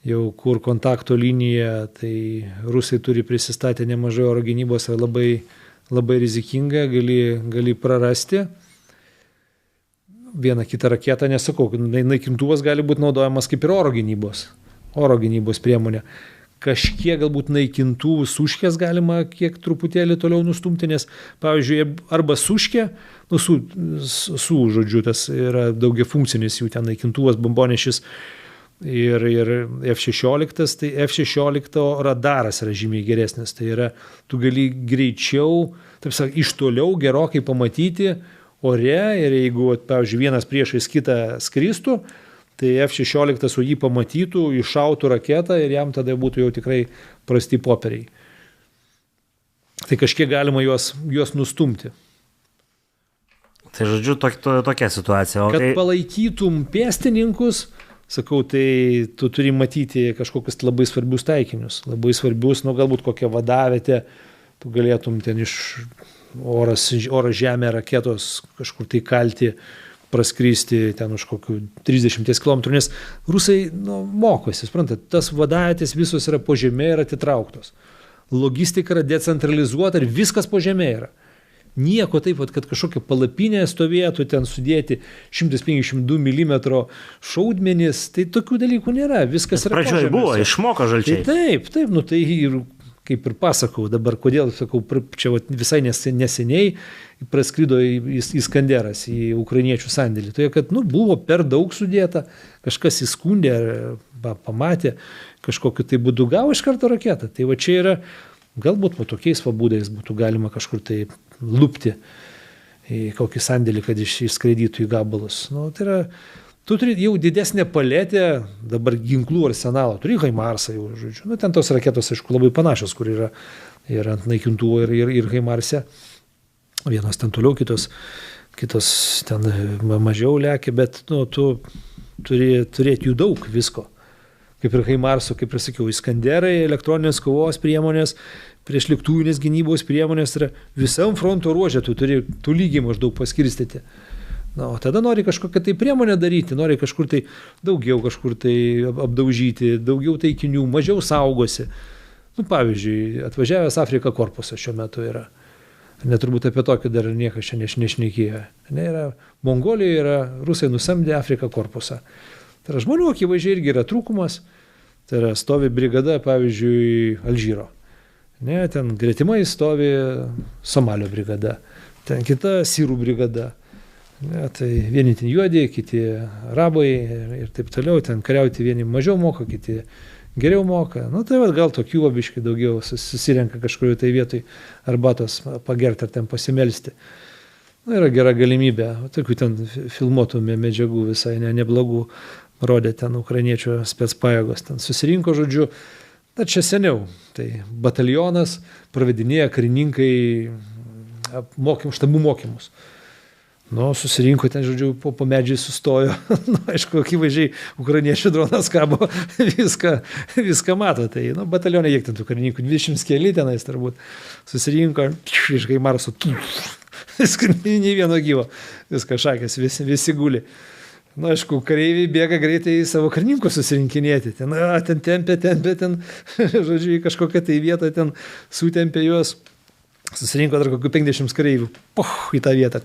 jau kur kontakto linija, tai rusai turi prisistatę nemažai oro gynybos ir labai rizikinga, gali prarasti. Vieną kitą raketą, nesakau, naikintuvas gali būti naudojamas kaip ir oro gynybos priemonė. Kažkiek galbūt naikintuvų suškės galima kiek truputėlį toliau nustumti, nes, pavyzdžiui, arba suškė, žodžiu, tas yra daugia funkcinis jų ten naikintuvas, bombonešis ir F-16, tai F-16 radaras yra žymiai geresnis, tai yra, tu gali greičiau, taip sakant, iš toliau gerokai pamatyti ore ir jeigu, pavyzdžiui, vienas priešais kitą skristų, tai F-16 su jį pamatytų, iššautų raketą ir jam tada būtų jau tikrai prasti popieriai. Tai kažkiek galima juos nustumti. Tai žodžiu, tokia situacija. Kad palaikytum pėstininkus, sakau, tai tu turi matyti kažkokius labai svarbius taikinius. Labai svarbius, galbūt kokią vadavietę, tu galėtum ten iš oras žemė raketos kažkur tai kalti, praskristi ten už kokių 30 km, nes rusai mokosi, suprantat, tas vadavietės visos yra po žemė ir atitrauktos. Logistika yra decentralizuota ir viskas po žemė yra. Nieko taip, kad kažkokia palapinė stovėtų, ten sudėti 152 mm šaudmenis, tai tokių dalykų nėra, viskas yra po žemė. Pradžioje buvo, išmoko žalčiai. Taip, tai ir kaip ir pasakau, dabar kodėl, sakau, čia visai neseniai praskrido į Iskanderas, į ukrainiečių sandėlį. Tai, kad buvo per daug sudėta, kažkas įskundė, pamatė, kažkokiu tai būdu gavo iš karto raketą. Tai va čia yra, galbūt tokiais būdais būtų galima kažkur tai lupti į kokį sandėlį, kad išskraidytų į gabalus. Tai yra, tu turi jau didesnę paletę, dabar ginklų arsenalą, turi Haimarsą jau, žodžiu. Ten tos raketos, aišku, labai panašios, kur yra ant naikintuvo ir Haimarse. Vienos ten toliau, kitos ten mažiau lekia, bet tu turi turėti jų daug visko. Kaip ir Haimarso, kaip ir sakiau, Iskanderai, elektroninės kovos priemonės, priešlėktuvinės gynybos priemonės yra visam fronto ruože, tu turi tų lygiai maždaug paskirstyti. O tada nori kažkokią tai priemonę daryti, nori kažkur tai daugiau kažkur tai apdaužyti, daugiau taikinių, mažiau saugosi. Pavyzdžiui, atvažiavęs Afrika korpusas šiuo metu yra. Neturbūt apie tokį dar niekas čia nešnekėjo. Mongolijoje yra, rusai nusamdė Afrika korpusą. Tai yra žmonių akivaizdžiai irgi yra trūkumas. Tai yra stovi brigada, pavyzdžiui, Alžyro. Ten gretimai stovi Somalio brigada. Ten kita Sirų brigada. Tai vieni ten juodi, kiti arabai ir taip toliau, ten kariauti vieni mažiau moka, kiti geriau moka. Tai gal tokių biškai daugiau susirenka kažkurio tai vietoj arbatos pagerti ar ten pasimelsti. Yra gera galimybė, tokių ten filmuotų medžiagų visai neblogų rodė ten ukrainiečių specpajėgos, ten susirinko, žodžiu, čia seniau, tai batalionas pravedinėja karininkai štabų mokymus. Susirinko ten, žodžiu, po medžiai sustojo. Aišku, akivaizdžiai ukrainiečių dronas kabo, viską mato. Tai, batalionai kiek ten tų karininkų, 20 keli tenais turbūt. Susirinko, iš Haimarso, nei vieno gyvo. Viską šakės, visi guli. Aišku, kareiviai bėga greitai savo karininkus susirinkinėti. Ten tempė, žodžiu, į kažkokią tai vietą ten sutempė juos. Susirinko dar kokių 50 kareivių. Į tą vietą.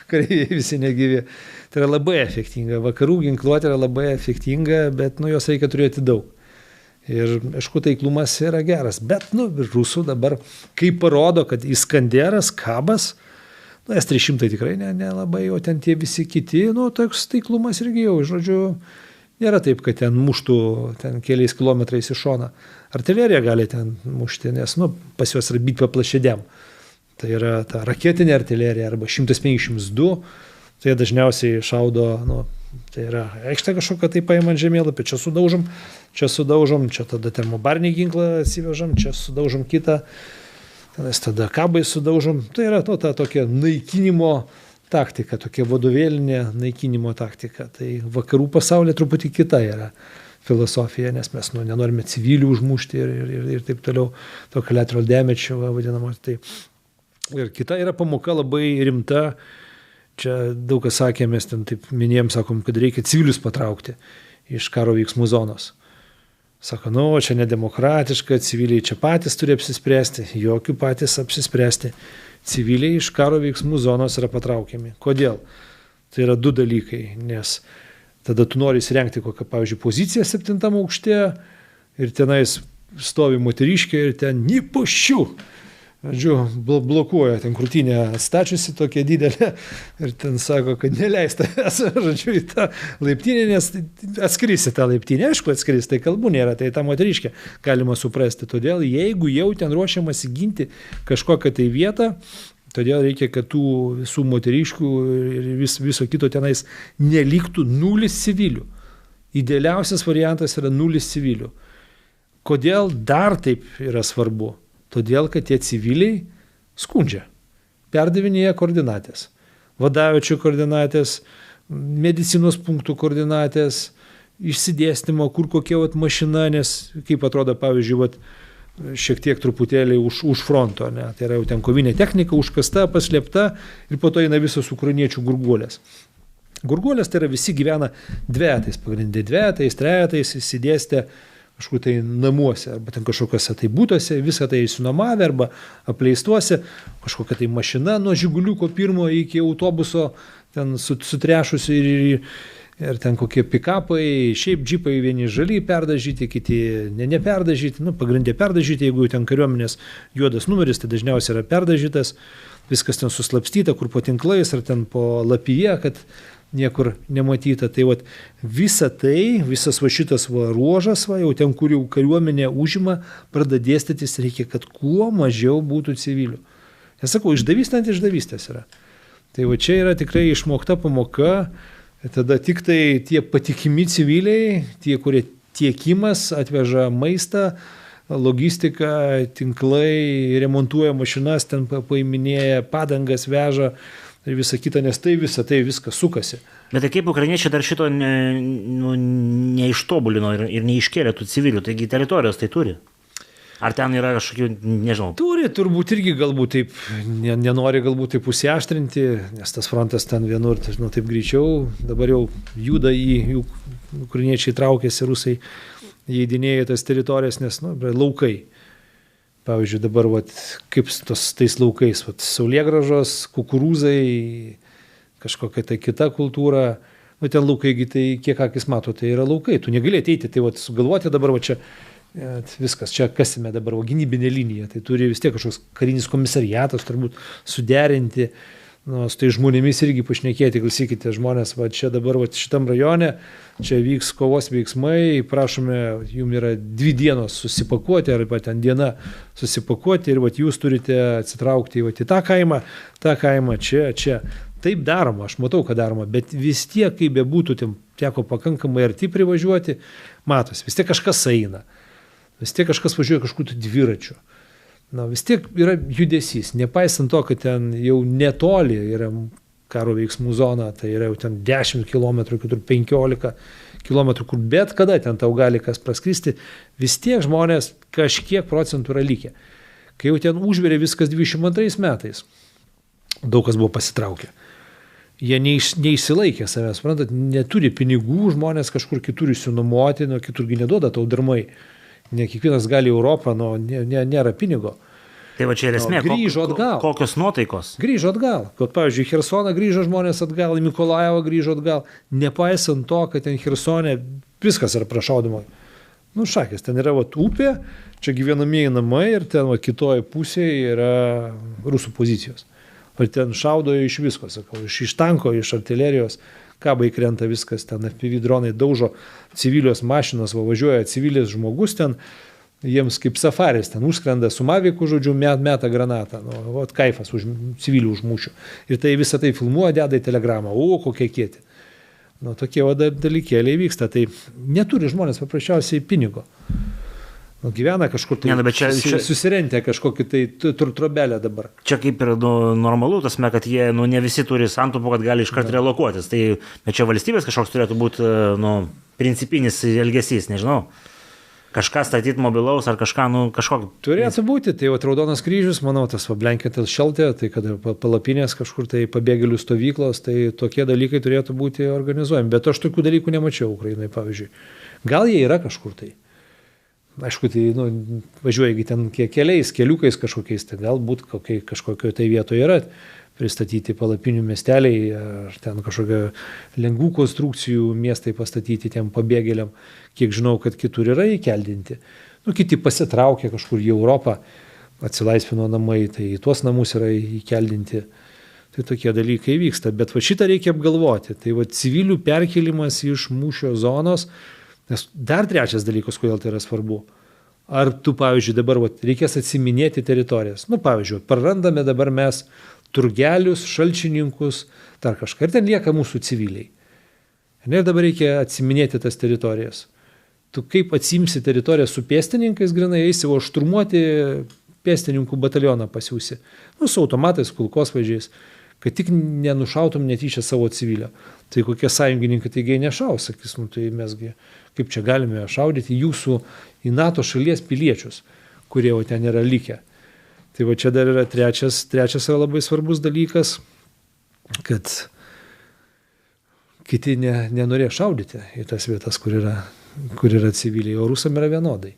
Kareiviai visi negyvi. Tai yra labai efektinga. Vakarų ginkluotė yra labai efektinga, bet jos reikia turėti daug. Ir, aišku, taiklumas yra geras. Bet, rusų dabar, kai parodo, kad Iskanderas, Kabas, S-300 tikrai nelabai, o ten tie visi kiti, toks taiklumas irgi jau, žodžiu, nėra taip, kad ten muštų ten keliais kilometrais į šoną. Artilerija gali ten mušti, nes pas juos yra bitva plašėdėm. Tai yra ta raketinė artilerija arba 152, tai dažniausiai šaudo, tai yra aikštė kažkokia tai paimant žemėlapį, čia sudaužom, čia tada termobarinį ginklą atsivežam, čia sudaužom kitą. tenais tada kabai sudaužom. Tai yra ta tokia naikinimo taktika, tokia vadovėlinė naikinimo taktika. Tai vakarų pasaulyje truputį kita yra filosofija, nes mes nenorime civilių užmušti ir taip toliau, to collateral damage vadinamo. Tai. Ir kita yra pamoka labai rimta. Čia daug kas sakė, mes ten taip minėjom, sakom, kad reikia civilius patraukti iš karo veiksmų zonos. Sako, čia nedemokratiška, civiliai čia patys turi apsispręsti, jokių patys apsispręsti. Civiliai iš karo veiksmų zonos yra patraukiami. Kodėl? Tai yra 2 dalykai, nes tada tu nori įsirengti kokią, pavyzdžiui, poziciją 7 aukšte ir tenais stovi moteriškė ir ten nipušiu. Blokuoja ten krūtinę atstačiusi tokia didelė ir ten sako, kad neleista, į tą laiptinę, nes atskrisi tą laiptinę, aišku atskris, tai kalbų nėra, tai tą moteriškę galima suprasti. Todėl jeigu jau ten ruošiamasi ginti kažkokią tai vietą, todėl reikia, kad tų visų moteriškų ir viso kito tenais neliktų 0 civilių. Idealiausias variantas yra 0 civilių. Kodėl dar taip yra svarbu? Todėl, kad tie civiliai skundžia, perdavinėja koordinatės, vadaviečių koordinatės, medicinos punktų koordinatės, išsidėstymo, kur kokia mašina, nes kaip atrodo, pavyzdžiui, šiek tiek truputėlį už fronto, ne? Tai yra jau ten kovinė technika, užkasta, paslėpta ir po to eina visos ukrainiečių gurguolės. Gurguolės tai yra visi gyvena dvejetais, pagrindai dvejetais, trejetais, įsidėstę kažkur tai namuose, arba ten kažkokiuose tai būtuose, visą tai išsinuomavę, arba apleistuose, kažkokia tai mašina nuo Žiguliuko 1 iki autobuso, ten sutrešusi ir ten kokie pikapai, šiaip džipai vieni žali perdažyti, kiti neperdažyti, pagrindė perdažyti, jeigu ten kariuomenės juodas numeris, tai dažniausiai yra perdažytas, viskas ten suslapstyta, kur po tinklais, ar ten po lapyje, kad niekur nematyta. Tai visa tai, visas šitas ruožas, jau ten, kur jau kariuomenė užima, pradeda dėstytis, reikia, kad kuo mažiau būtų civilių. Nes sakau, išdavystės yra. Tai čia yra tikrai išmokta pamoka, tada tik tai tie patikimi civiliai, tie, kurie tiekimas atveža maistą, logistiką, tinklai, remontuoja mašinas, ten paiminėja, padangas veža, ir visa kita, nes tai viskas sukasi. Bet tai kaip ukrainiečiai dar šito neištobulino ir neiškėlė tų civilių, taigi teritorijos tai turi? Ar ten yra kažkokių, nežinau? Turi, turbūt irgi galbūt taip, nenori galbūt taip užsiaštrinti, nes tas frontas ten vienur, taip greičiau, dabar jau juda ukrainiečiai traukėsi, rusai įeidinėja tas teritorijas, nes laukai. Pavyzdžiui, dabar kaip tais laukais, saulėgrąžos, kukurūzai, kažkokia tai kita kultūra, ten laukai, tai kiek akis mato, tai yra laukai, tu negali ateiti, tai sugalvoti dabar čia viskas, čia kasime dabar gynybinė linija, tai turi vis tiek kažkoks karinis komisariatas turbūt suderinti, su tai žmonėmis irgi pašnekėti, klausykite, žmonės, čia dabar šitam rajone, čia vyks kovos veiksmai, prašome, jums yra 2 dienos susipakuoti, arba ten diena susipakuoti ir jūs turite atsitraukti į tą kaimą, čia. Taip daroma, aš matau, kad daroma, bet vis tiek, kaip bebūtų, teko pakankamai arti privažiuoti, matos, vis tiek kažkas eina, vis tiek kažkas važiuoja kažkur dviračiu. Vis tiek yra judesys, nepaisant to, kad ten jau netoli yra karo veiksmų zona, tai yra jau ten 10 km, kitur 15 km, kur bet kada ten tau gali kas praskristi, vis tiek žmonės kažkiek procentų yra likę. Kai jau ten užverė viskas 22 metais, daug kas buvo pasitraukę. Jie neišsilaikė savęs, suprantat, neturi pinigų, žmonės kažkur kitur išsinuomoti, kiturgi neduoda tau darmai. Ne kiekvienas gali į Europą, nėra pinigo. Tai čia ir esmė, grįžo atgal. Kokios nuotaikos? Grįžo atgal. Pavyzdžiui, Chersoną grįžo žmonės atgal, į Mikolajevą grįžo atgal, nepaisant to, kad ten Chersone viskas yra prašaudimo. Šakės, ten yra upė, čia gyvenamieji namai ir ten kitoje pusėje yra rusų pozicijos. Ir ten šaudo iš visko, sakau, iš tanko, iš artilerijos. Kabai krenta viskas, ten FPV dronai daužo, civilios mašinos, važiuoja civilis žmogus ten, jiems kaip safaris, ten užskrenda su maviku, žodžiu, meta granatą, kaifas civilių užmušių. Ir tai visą tai filmuoja, deda į telegramą, kokie kieti. Tokie dalykėliai vyksta, tai neturi žmonės paprasčiausiai pinigo. Gyvena kažkur tai, bet čia susirentę kažkokį tai trobelę dabar. Čia kaip ir normalu, tasme, kad jie ne visi turi santaupų, kad gali iškart relokuotis. Tai, bet čia valstybės kažkoks turėtų būti principinis elgesys, nežinau. Kažką statyti mobilaus ar kažką, kažkokį. Turėtų būti, tai Raudonas kryžius, manau, tas Blanketel šeltė, tai kada palapinės kažkur tai pabėgėlių stovyklos, tai tokie dalykai turėtų būti organizuojami. Bet aš tokių dalykų nemačiau Ukrainai, pavyzdžiui. Gal jie yra kažkur tai. Aišku, tai važiuoja ten keliukais kažkokiais, tai galbūt kažkokio tai vietoje yra pristatyti palapinių miesteliai, ar ten kažkokio lengvų konstrukcijų miestai pastatyti tiem pabėgėliam, kiek žinau, kad kitur yra įkeldinti. Kiti pasitraukė kažkur į Europą, atsilaisvino namai, tai į tuos namus yra įkeldinti. Tai tokie dalykai vyksta, bet šitą reikia apgalvoti. Tai civilių perkelimas iš mūšio zonos. Nes dar trečias dalykas, kodėl tai yra svarbu. Ar tu, pavyzdžiui, dabar reikės atsiminėti teritorijas. Pavyzdžiui, prarandame dabar mes Turgelius, Šalčininkus, dar kažką. Ir ten lieka mūsų civiliai. Ir dabar reikia atsiminėti tas teritorijas. Tu kaip atsimsi teritoriją su pėstininkais, grinai eisi, o šturmuoti pėstininkų batalioną pasiūsi. Su automatais, kulkosvaidžiais, kad tik nenušautum netyčia savo civilio. Tai kokie sąjungininkai taigi nešaus, sakys, tai mesgi, kaip čia galime šaudyti jūsų į NATO šalies piliečius, kurie jau ten yra likę. Tai čia dar yra trečias yra labai svarbus dalykas, kad kiti nenorės šaudyti į tas vietas, kur yra civiliai, o rusam yra vienodai.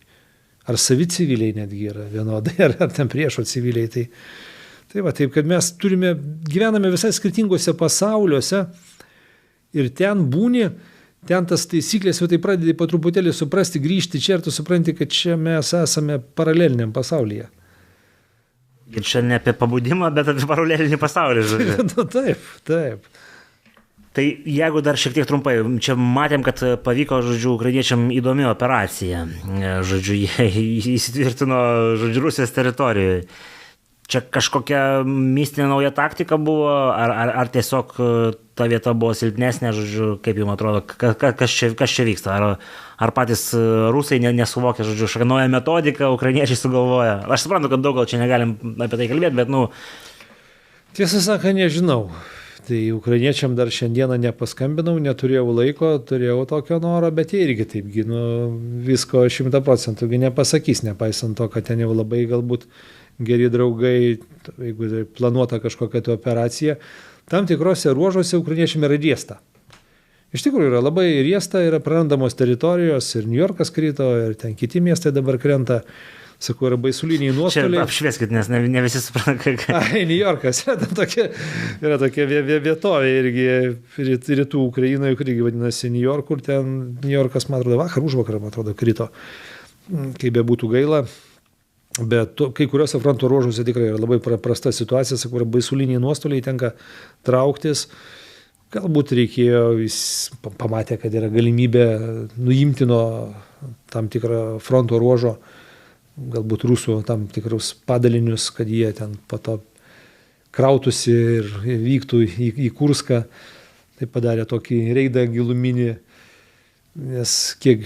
Ar savi civiliai netgi yra vienodai, ar ten priešo civiliai. Taip, kad mes gyvename visai skirtingose pasauliuose ir ten būni, ten tas taisyklės jau tai pradedi po truputėlį suprasti, grįžti čia ir tu supranti, kad čia mes esame paraleliniam pasaulyje. Ir čia ne apie pabudimą, bet apie paralelinį pasaulį. Taip. Tai jeigu dar šiek tiek trumpai, čia matėm, kad pavyko, ukrainiečiam įdomi operacija. Jie įsitvirtino, Rusijos teritorijoje. Čia kažkokia mistinė nauja taktika buvo, ar tiesiog ta vieta buvo silpnesnė, kaip jums atrodo, kas čia vyksta? Ar patys rusai nesuvokia, kažkokią naują metodiką ukrainiečiai sugalvoja? Aš suprantu, kad daug gal čia negalim apie tai kalbėti, bet Tiesą sakant, nežinau. Tai ukrainiečiam dar šiandieną nepaskambinau, neturėjau laiko, turėjau tokio noro, bet jie irgi taipgi, visko 100% nepasakys, nepaisant to, kad ten jau labai galbūt geri draugai, jeigu planuota kažkokia tai operacija, tam tikrose ruožuose ukrainiečiam yra riesta. Iš tikrųjų yra labai riesta, yra prarandamos teritorijos ir New Yorkas krito, ir ten kiti miestai dabar krenta, sakau, yra baisuliniai nuostoliai. Čia apšvieskit, nes ne visi supranta, New Yorkas, yra tokia vietovė irgi rytų Ukrainoje, kuri vadinasi New York, kur ten New Yorkas, man atrodo, užvakar, man atrodo, krito, kaip be būtų gaila. Bet kai kuriuose fronto ruožuose tikrai yra labai prasta situacija, kur baisuliniai nuostoliai tenka trauktis. Galbūt reikėjo, jis pamatė, kad yra galimybė nuimti nuo tam tikrą fronto ruožo, galbūt rusų tam tikrus padalinius, kad jie ten po to krautųsi ir vyktų į Kurską. Tai padarė tokį reidą giluminį. Nes kiek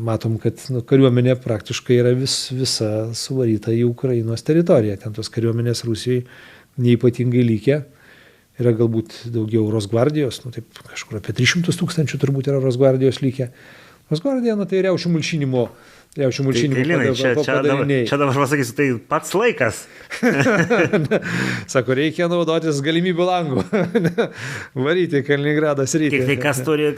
matom, kad kariuomenė praktiškai yra visa suvaryta į Ukrainos teritoriją. Ten tos kariuomenės Rusijai neipatingai likę. Yra galbūt daugiau Rosgvardijos, taip kažkur apie 300 000 turbūt yra Rosgvardijos likę. Rosgvardija, tai riaušių mulčinimo padariniai. Čia dabar pasakysiu, tai pats laikas. Sako, reikia naudotis galimybių langų. Varyti Kaliningradą sritį. Tik tai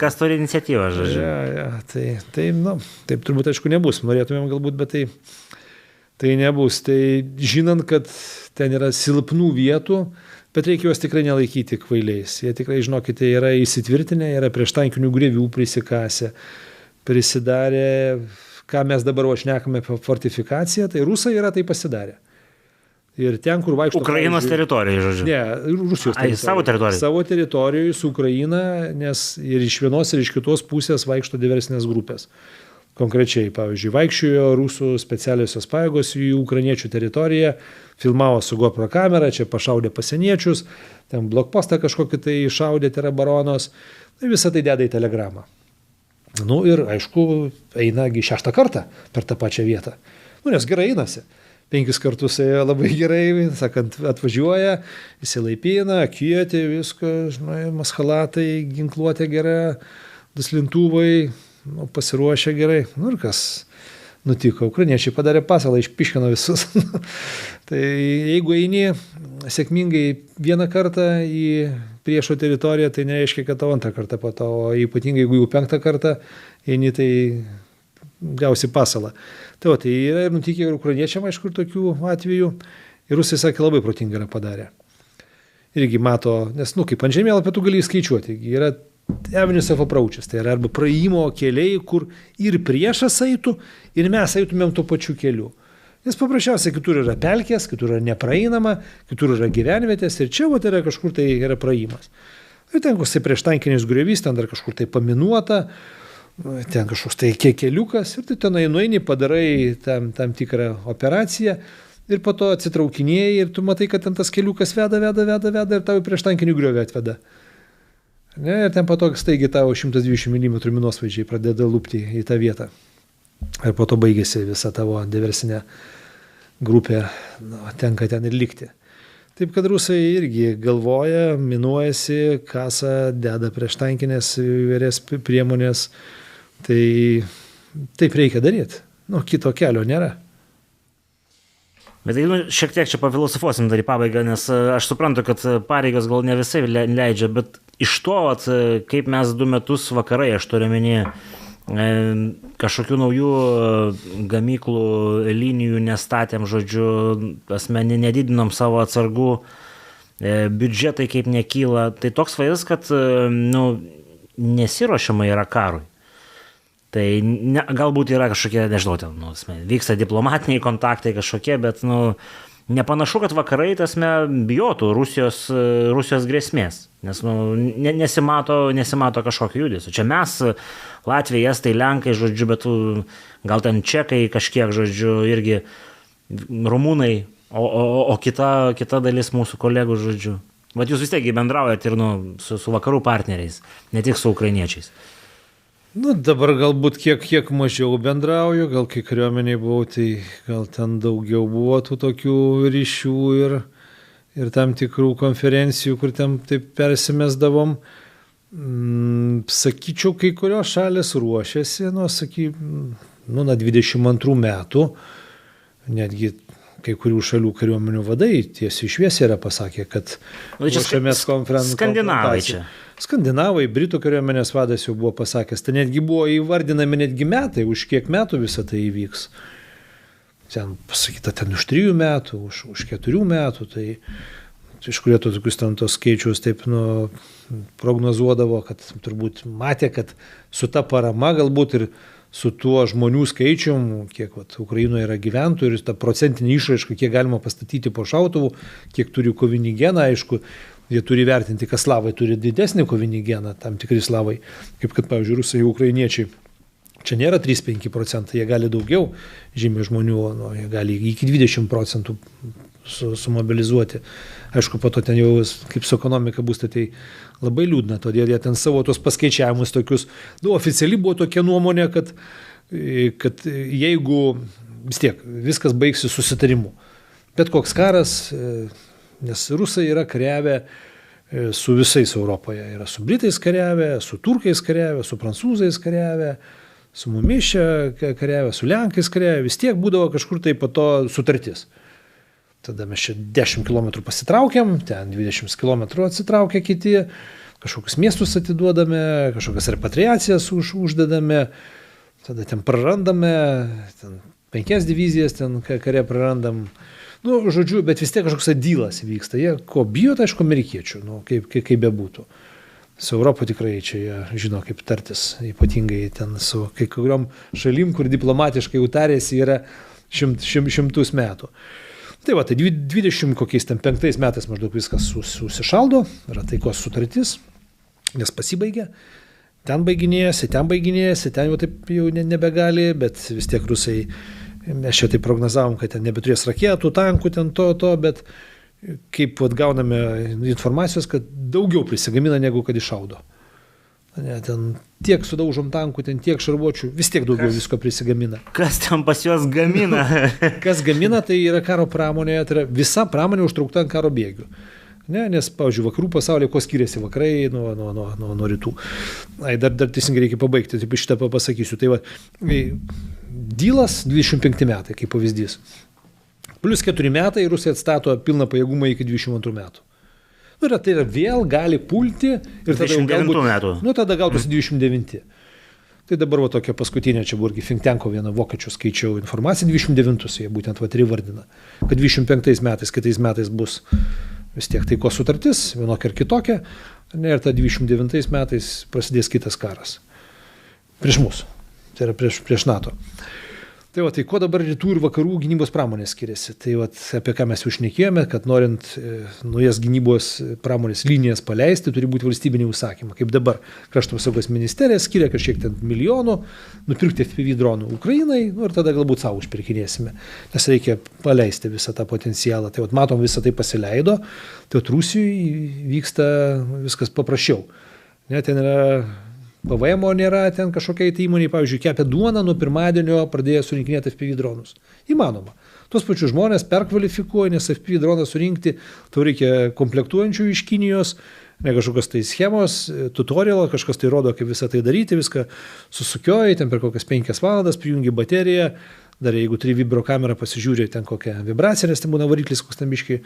kas turi iniciatyvą, žodžiu. Ja, taip turbūt aišku nebus. Norėtumėm galbūt, bet tai nebus. Tai žinant, kad ten yra silpnų vietų, bet reikia juos tikrai nelaikyti kvailiais. Jie tikrai, žinokite, yra įsitvirtinę, yra prieš tankinių grėvių prisikasę, prisidarė. Ką mes dabar šnekame apie fortifikaciją, tai rusai yra tai pasidarę. Ir ten, kur vaikšto... Ukrainos teritorijai, žodžiu. Ne, Rusijos teritorijai. Savo teritorijai. Savo teritorijai su Ukraina, nes ir iš vienos ir iš kitos pusės vaikšto diversinės grupės. Konkrečiai, pavyzdžiui, vaikščiojo rusų specialiosios pajėgos į ukrainiečių teritoriją, filmavo su GoPro kamera, čia pašaudė pasieniečius, ten blokpostą kažkokį tai šaudė terabaronos, tai visą tai deda į telegramą. Ir aišku, eina 6 kartą per tą pačią vietą. Nes gerai einasi. 5 kartus ėjo labai gerai, sakant, atvažiuoja, įsilaipina, kieti, viskas, maskalatai, ginkluotė gera, duslintuvai, pasiruošę gerai. Ir kas nutiko? Ukrainiečiai padarė pasalą, išpiškino visus. Tai jeigu eini sėkmingai vieną kartą į priešo teritoriją, tai nereiškia, kad tau antrą kartą po to, o ypatingai jeigu jau 5 kartą eini, tai gausi pasalą. Tai yra ir nutikę ir ukrainiečiam, aišku, ir tokių atvejų. Ir rusai, sakė, labai protingai yra padarę. Irgi mato, nes, kaip ant žemėlapio tu gali skaičiuoti, yra avenues of approaches, tai yra arba praėjimo keliai, kur ir priešas eitų, ir mes eitumėm tuo pačiu keliu. Nes paprasčiausiai kitur yra pelkės, kitur yra nepraeinama, kitur yra gyvenvietės ir čia yra kažkur tai yra praėjimas. Ir ten koks tai prieštankinis griovys, ten dar kažkur tai paminuota, ten kažkoks tai keliukas ir tu tenai nueini, padarai tam tikrą operaciją ir po to atsitraukinėjai ir tu matai, kad ten tas keliukas veda ir tau prieštankinį griovį atveda. Ne, ir ten po to staigiai tavo 120 mm minosvaidžiai pradeda lupti į tą vietą. Ir po to baigėsi visa tavo diversinė grupė, tenka ten ir likti. Taip kad rusai irgi galvoja, minuojasi, kasa, deda prieštankinės įvairias priemonės. Tai taip reikia daryti. Kito kelio nėra. Bet šiek tiek čia pafilosofuosim dar į pabaigą, nes aš suprantu, kad pareigas gal ne visai leidžia, bet iš to, kaip mes 2 metus vakarai, aš turiu omenyje, kažkokių naujų gamyklų linijų nestatėm, žodžiu, nedidinom savo atsargų, biudžetai kaip nekyla. Tai toks vaizdas, kad nesiruošiama yra karui. Tai galbūt yra kažkokie, nežinau, vyksta diplomatiniai kontaktai kažkokie, bet nepanašu, kad vakarai bijotų Rusijos grėsmės, nes nesimato kažkokio judesio. Čia mes, Latvijai, Estai, Lenkai, žodžiu, bet gal ten čekai kažkiek, žodžiu, irgi rumūnai, o kita dalis mūsų kolegų, žodžiu. Vat jūs vis tiek bendraujat ir su vakarų partneriais, ne tik su ukrainiečiais. Dabar galbūt kiek mažiau bendrauju, gal kai kariuomeniai buvau, tai gal ten daugiau buvo tų tokių ryšių ir tam tikrų konferencijų, kur ten taip persimesdavom. Sakyčiau, kai kurios šalės ruošiasi, 22 metų, netgi kai kurių šalių kariuomenių vadai tiesiai šviesiai yra pasakę, kad ruošiamės Skandinavai čia. Skandinavai, Britų kariuomenės vadas jau buvo pasakęs, tai netgi buvo įvardinami netgi metai, už kiek metų visą tai įvyks. Ten pasakyta, už 3 metų, už 4 metų, tai iš kurie tokius ten tos skaičius taip prognozuodavo, kad turbūt matė, kad su ta parama galbūt ir su tuo žmonių skaičium, kiek Ukrainoje yra gyventojų ir ta procentinė išraiška, kiek galima pastatyti po šautuvų, kiek turi kovinį geną, aišku, jie turi vertinti, kad slavai turi didesnį kovinį geną, tam tikri slavai, kaip kad, pavyzdžiui, rusai, ukrainiečiai. Čia nėra 3-5%, jie gali daugiau, žymiai žmonių, jie gali iki 20% sumobilizuoti. Aišku, po to ten jau, kaip su ekonomika bus, tai labai liūdna, todėl jie ten savo tos paskaičiavimus tokius, oficialiai buvo tokia nuomonė, kad jeigu vis tiek viskas baigsi susitarimu, bet koks karas, nes rusai yra kariavę su visais Europoje, yra su britais kariavę, su turkais kariavę, su prancūzais kariavę, su mumis čia kariavę, su lenkais kariavę, vis tiek būdavo kažkur tai po to sutartis. Tada mes čia 10 km pasitraukiam, ten 20 km atsitraukia kiti, kažkokius miestus atiduodame, kažkokias repatriacijas uždedame, tada ten prarandame, ten 5 divizijas ten kare prarandam. Žodžiu, bet vis tiek kažkoks dylas vyksta. Jie ko bijo, tai aišku, amerikiečių, kaip bebūtų. Su Europo tikrai čia jie žino, kaip tartis, ypatingai ten su kai kuriom šalim, kur diplomatiškai jau tarėsi yra šimtus metų. Tai 25 metais maždaug viskas susišaldo, yra taikos sutartis, nes pasibaigė. Ten baiginėjasi, ten jau taip jau nebegali, bet vis tiek rusai, mes čia taip prognozavom, kad ten nebeturės raketų, tankų, ten to, bet kaip gauname informacijos, kad daugiau prisigamina negu kad iššaudo. Ne, ten tiek sudaužom tankų, ten tiek šarvuočių, vis tiek daugiau visko prisigamina. Kas ten pas juos gamina? Kas gamina, tai yra karo pramonėje, tai yra visa pramonė užtraukta ant karo bėgių. Ne, nes, pavyzdžiui, vakarų pasaulyje, kuo skiriasi vakarai nuo rytų. Dar teisingai reikia pabaigti, taip šitą pasakysiu. Tai va, dylas 25 metai, kaip pavyzdys. Plus 4 metai Rusija atstato pilną pajėgumą iki 22 metų. Ir tai yra vėl gali pulti ir tada 29 metų. Tada gautųsi 29. Tai dabar va tokia paskutinė, čia buvo irgi think tanko vieną vokiečių skaičiau informaciją, 29 jie būtent va įvardina, kad 25 metais, kitais metais bus vis tiek taikos sutartis, vienokia ar kitokia, ir tada 29 metais prasidės kitas karas. Prieš mus, tai yra prieš NATO. Tai va, tai kuo dabar rytų ir vakarų gynybos pramonės skiriasi? Tai va, apie ką mes jau šnekėjome, kad norint naujas gynybos pramonės linijas paleisti, turi būti valstybiniai užsakymai. Kaip dabar Krašto apsaugos ministerija skiria kažkiek ten milijonų nupirkti FPV dronų Ukrainai, ir tada galbūt savo užpirkinėsime, nes reikia paleisti visą tą potencialą. Tai va, matom, visą tai pasileido, tai va, Rusijoje vyksta viskas paprasčiau. Net ten yra PVM nėra, ten kažkokia įmonė, pavyzdžiui, kepia duoną, nuo pirmadienio pradėjo surinkinėti FPV dronus. Įmanoma. Tuos pačius žmonės perkvalifikuoja, nes FPV droną surinkti, tau reikia komplektuojančių iš Kinijos, ne kažkokios tai schemos, tutorialą, kažkas tai rodo, kaip visą tai daryti, viską susukioji, ten per kokias 5 valandas, prijungi bateriją, dar jeigu turi vibro kamerą, pasižiūrė ten kokią vibraciją, nes ten būna variklis, koks ten biškai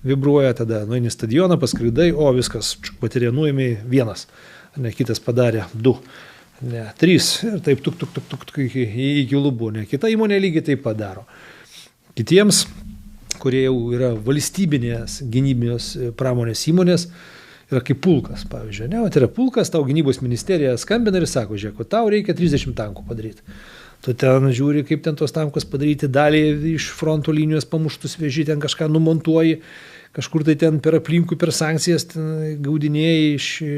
vibruoja, tada nueini stadioną, paskridai, o viskas, bateriją nuėmė vienas. Ne, kitas padarė 2, ne, 3 ir taip tuk iki lubų. Ne, kita įmonė lygiai taip padaro. Kitiems, kurie jau yra valstybinės gynybinės pramonės įmonės, yra kaip pulkas, pavyzdžiui. Ne, tai yra pulkas, tau gynybos ministerija skambina ir sako, žiūrėk, tau reikia 30 tankų padaryti. Tu ten žiūri, kaip ten tos tankus padaryti, dalį iš fronto linijos pamuštus veži, ten kažką numontuoji, kažkur tai ten per aplinkų, per sankcijas gaudinėjai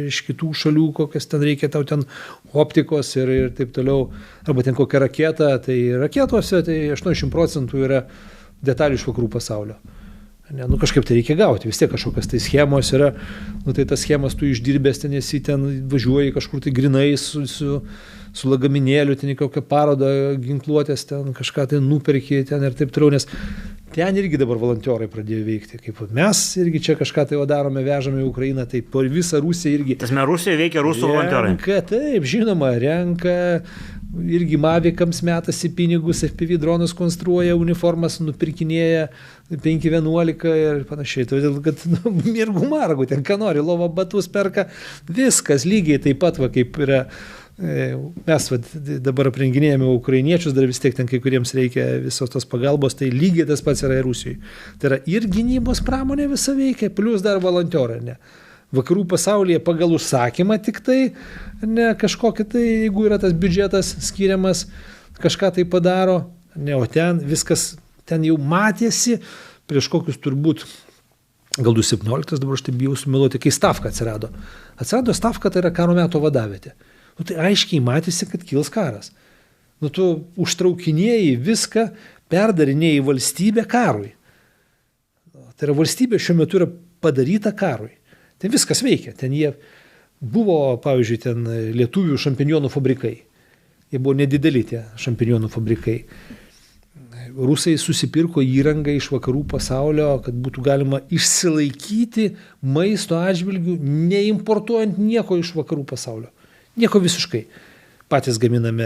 iš kitų šalių, kokias ten reikia tau ten optikos ir taip toliau. Arba ten kokią raketą, tai raketuose tai 80% yra detalių iš vakarų pasaulio. Ne, kažkaip tai reikia gauti, vis tiek kažkokios tai schemos yra, tai tas schemas tu išdirbęs, ten esi ten važiuoji kažkur tai grinai su lagaminėliu, ten į kokią parodą ginkluotės, ten kažką tai nuperki ten ir taip toliau, nes ten irgi dabar volontiorai pradėjo veikti, kaip mes irgi čia kažką tai darome, vežame į Ukrainą, tai po visą Rusiją irgi. Tasme, Rusijoje veikia rusų volontorai. Taip, žinoma, renka, irgi mavikams metasi pinigus, FPV dronus konstruoja, uniformas nupirkinėja 5-11 ir panašiai. Todėl, kad mirgų margų, ten ką nori, lovo batus perka, viskas lygiai taip pat, va, kaip yra. Mes dabar aprenginėjame ukrainiečius, dar vis tiek ten kai kuriems reikia visos tos pagalbos, tai lygiai tas pats yra ir Rusijoje. Tai yra ir gynybos pramonė visa veikia, plus dar volontiorai. Ne. Vakarų pasaulyje pagal užsakymą tik tai, ne kažkokia tai, jeigu yra tas biudžetas skiriamas, kažką tai padaro, ne, o ten viskas, ten jau matėsi prieš kokius turbūt, gal 17, dabar aš taip bijau sumeluoti, kai Stavka atsirado. Atsirado Stavka, tai yra karo meto vadavietė. Tai aiškiai matėsi, kad kils karas. Tu užtraukinėjai viską, perdarinėjai valstybę karui. Tai yra valstybė šiuo metu yra padaryta karui. Ten viskas veikia. Ten jie buvo, pavyzdžiui, ten lietuvių šampinjonų fabrikai. Jie buvo nedideli tie šampinjonų fabrikai. Rusai susipirko įrangą iš vakarų pasaulio, kad būtų galima išsilaikyti maisto atžvilgių, neimportuojant nieko iš vakarų pasaulio. Nieko visiškai. Patys gaminame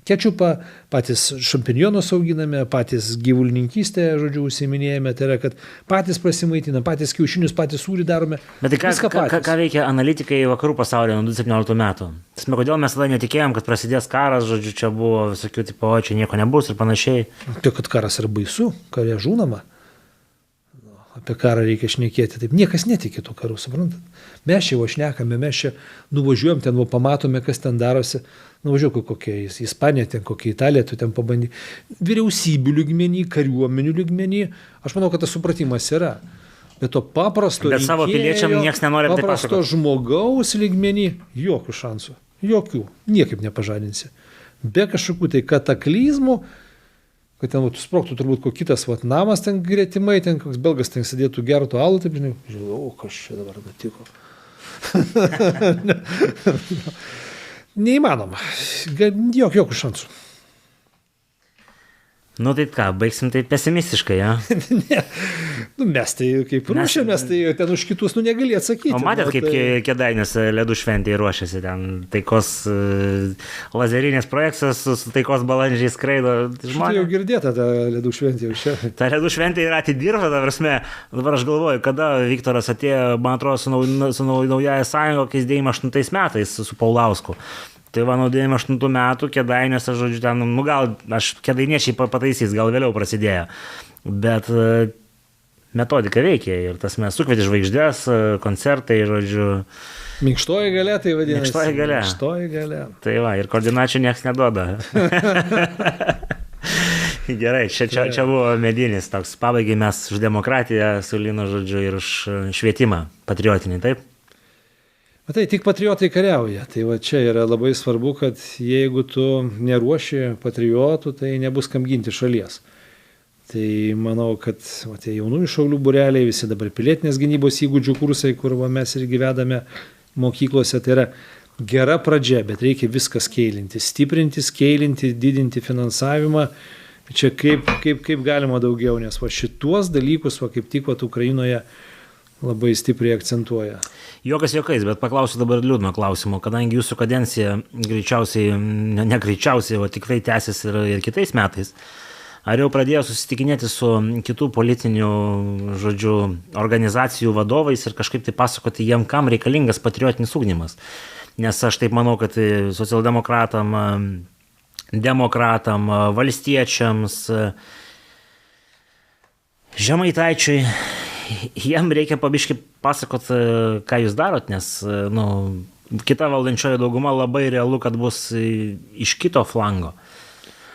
kečupą, patys šampinjonus auginame, patys gyvulininkystę, žodžiu, užsiiminėjame, tai yra, kad patys prasimaitiname, patys kiaušinius, patys sūrį darome. Bet tai ką veikia analitikai vakarų pasaulyje nuo 2017 metų? Tasme, kodėl mes tada netikėjom, kad prasidės karas, žodžiu, čia buvo visokių tipo, čia nieko nebus ir panašiai. Tai, kad karas yra baisu, kare žūnama. Apie karą reikia šnekėti. Taip, niekas netikė tų karų, suprantat? Mes čia jau šnekame, mes čia nuvažiuojam, ten pamatome, kas ten darosi. Nuvažiuoju kokia Ispanija, ten kokia Italija, tu ten pabandy. Vyriausybių lygmenį, kariuomenių lygmenį, aš manau, kad tas supratimas yra. Bet to paprasto rinkėjo, savo piliečiam nieks nenori taip pasakoti. Paprasto žmogaus lygmenį, jokių šansų. Jokių. Niekaip nepažadinsi. Be kažkokių tai kataklizmų, kad ten sprogtų turbūt koks kitas namas ten gretimai, ten koks belgas ten sėdėtų gertų alų, taip žinai, o kas čia dabar nutiko. Neįmanoma. Jokių šansų. Nu tai ką, baigsim tai pesimistiškai, ja? Ne. Nu, mes tai kaip ruošiamės, tai ten už kitus negali atsakyti. O matėt, kaip tai... Kėdainiuos ledų šventėje ruošiasi, ten taikos lazerinės projekcijos su taikos balandžiai skraido. Žmonės jau girdėta ta ledų šventė. Ta ledų šventė yra atidirbta, ta prasme, dabar aš galvoju, kada Viktoras atėjo, man atrodo, su naujaja sąjunga, kai jis 98 metais su Paulausku. Tai va, nuo 98 metų Kėdainiuose, žodžiu, ten, nu gal, aš kėdainiečiai pataisys, gal vėliau prasidėjo, bet metodika veikia ir tas mes sukvieti žvaigždės, koncertai, žodžiu. Minkštoji galia, tai vadinasi. Minkštoji galia. Minkštoji galia. Tai va, ir koordinačių nieks neduoda. Gerai, čia buvo medinis toks, pabaigai mes už demokratiją su Linu, žodžiu, ir už švietimą patriotinį, taip? Tai tik patriotai kariauja. Tai va čia yra labai svarbu, kad jeigu tu neruoši patriotų, tai nebus kam ginti šalies. Tai manau, kad va, tie jaunųjų šaulių būreliai, visi dabar pilietinės gynybos įgūdžių kursai, kur va, mes irgi vedame mokyklose, tai yra gera pradžia, bet reikia viską skeilinti, stiprinti, skeilinti, didinti finansavimą. Čia kaip galima daugiau, nes va, šituos dalykus va, kaip tik va, Ukrainoje labai stipriai akcentuoja. Jokas jokais, bet paklausiu dabar liūdno klausimo, kadangi jūsų kadencija greičiausiai, ne greičiausiai, o tikrai tęsis ir kitais metais, ar jau pradėjo susitikinėti su kitų politinių, žodžiu, organizacijų vadovais ir kažkaip tai pasakoti jiem, kam reikalingas patriotinis ugdymas? Nes aš taip manau, kad socialdemokratam, demokratam, valstiečiams, Žemaitaičiui, jiem reikia pabiškai pasakot, ką jūs darot, nes nu, kita valdančioji dauguma labai realu, kad bus iš kito flango.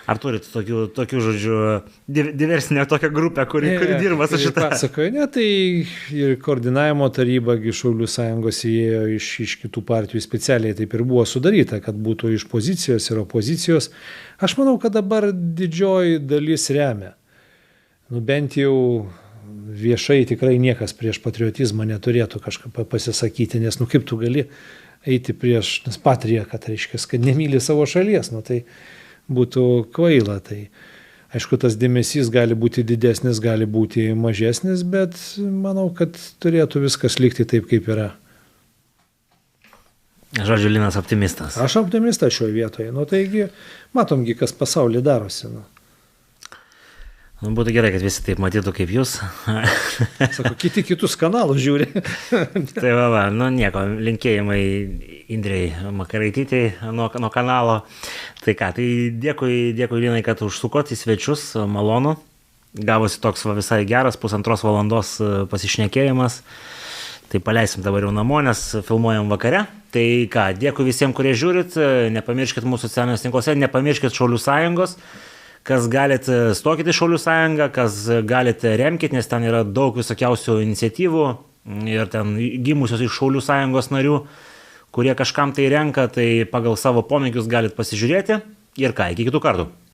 Ar turit tokių žodžiu, diversinę tokią grupę, kuri dirba su šitą? Pasakoju, ne, tai ir koordinavimo taryba Šaulių sąjungos įėjo iš kitų partijų specialiai, taip ir buvo sudaryta, kad būtų iš pozicijos ir opozicijos. Aš manau, kad dabar didžioji dalis remia. Nu, bent jau viešai tikrai niekas prieš patriotizmą neturėtų kažką pasisakyti, nes nu kaip tu gali eiti prieš patriją, kad reiškia, kad nemyli savo šalies, nu tai būtų kvaila. Tai aišku, tas dėmesys gali būti didesnis, gali būti mažesnis, bet manau, kad turėtų viskas likti taip, kaip yra. Žodžiu, Linas optimistas. Aš optimistas šioje vietoje. Nu taigi, matomgi, kas pasaulyje darosi. Nu. Būtų gerai, kad visi taip matytų kaip jūs. Sako, kitus kanalus žiūri. Tai va, nu nieko, linkėjimai Indrei Makaraitytei nuo kanalo. Tai ką, tai dėkui Linai, kad užsukot į svečius, malonu. Gavosi toks va, visai geras 1,5 valandos pasišnekėjimas. Tai paleisim dabar jau namo, nes filmuojam vakare. Tai ką, dėkui visiems, kurie žiūrit. Nepamirškit mūsų socialiniuose tinkluose, nepamirškit Šaulių sąjungos. Kas galite stokite Šaulių sąjungą, kas galite remkit, nes ten yra daug visokiausių iniciatyvų ir ten gimusios iš Šaulių sąjungos narių, kurie kažkam tai renka, tai pagal savo pomėgius galite pasižiūrėti. Ir ką, iki kitų kartų.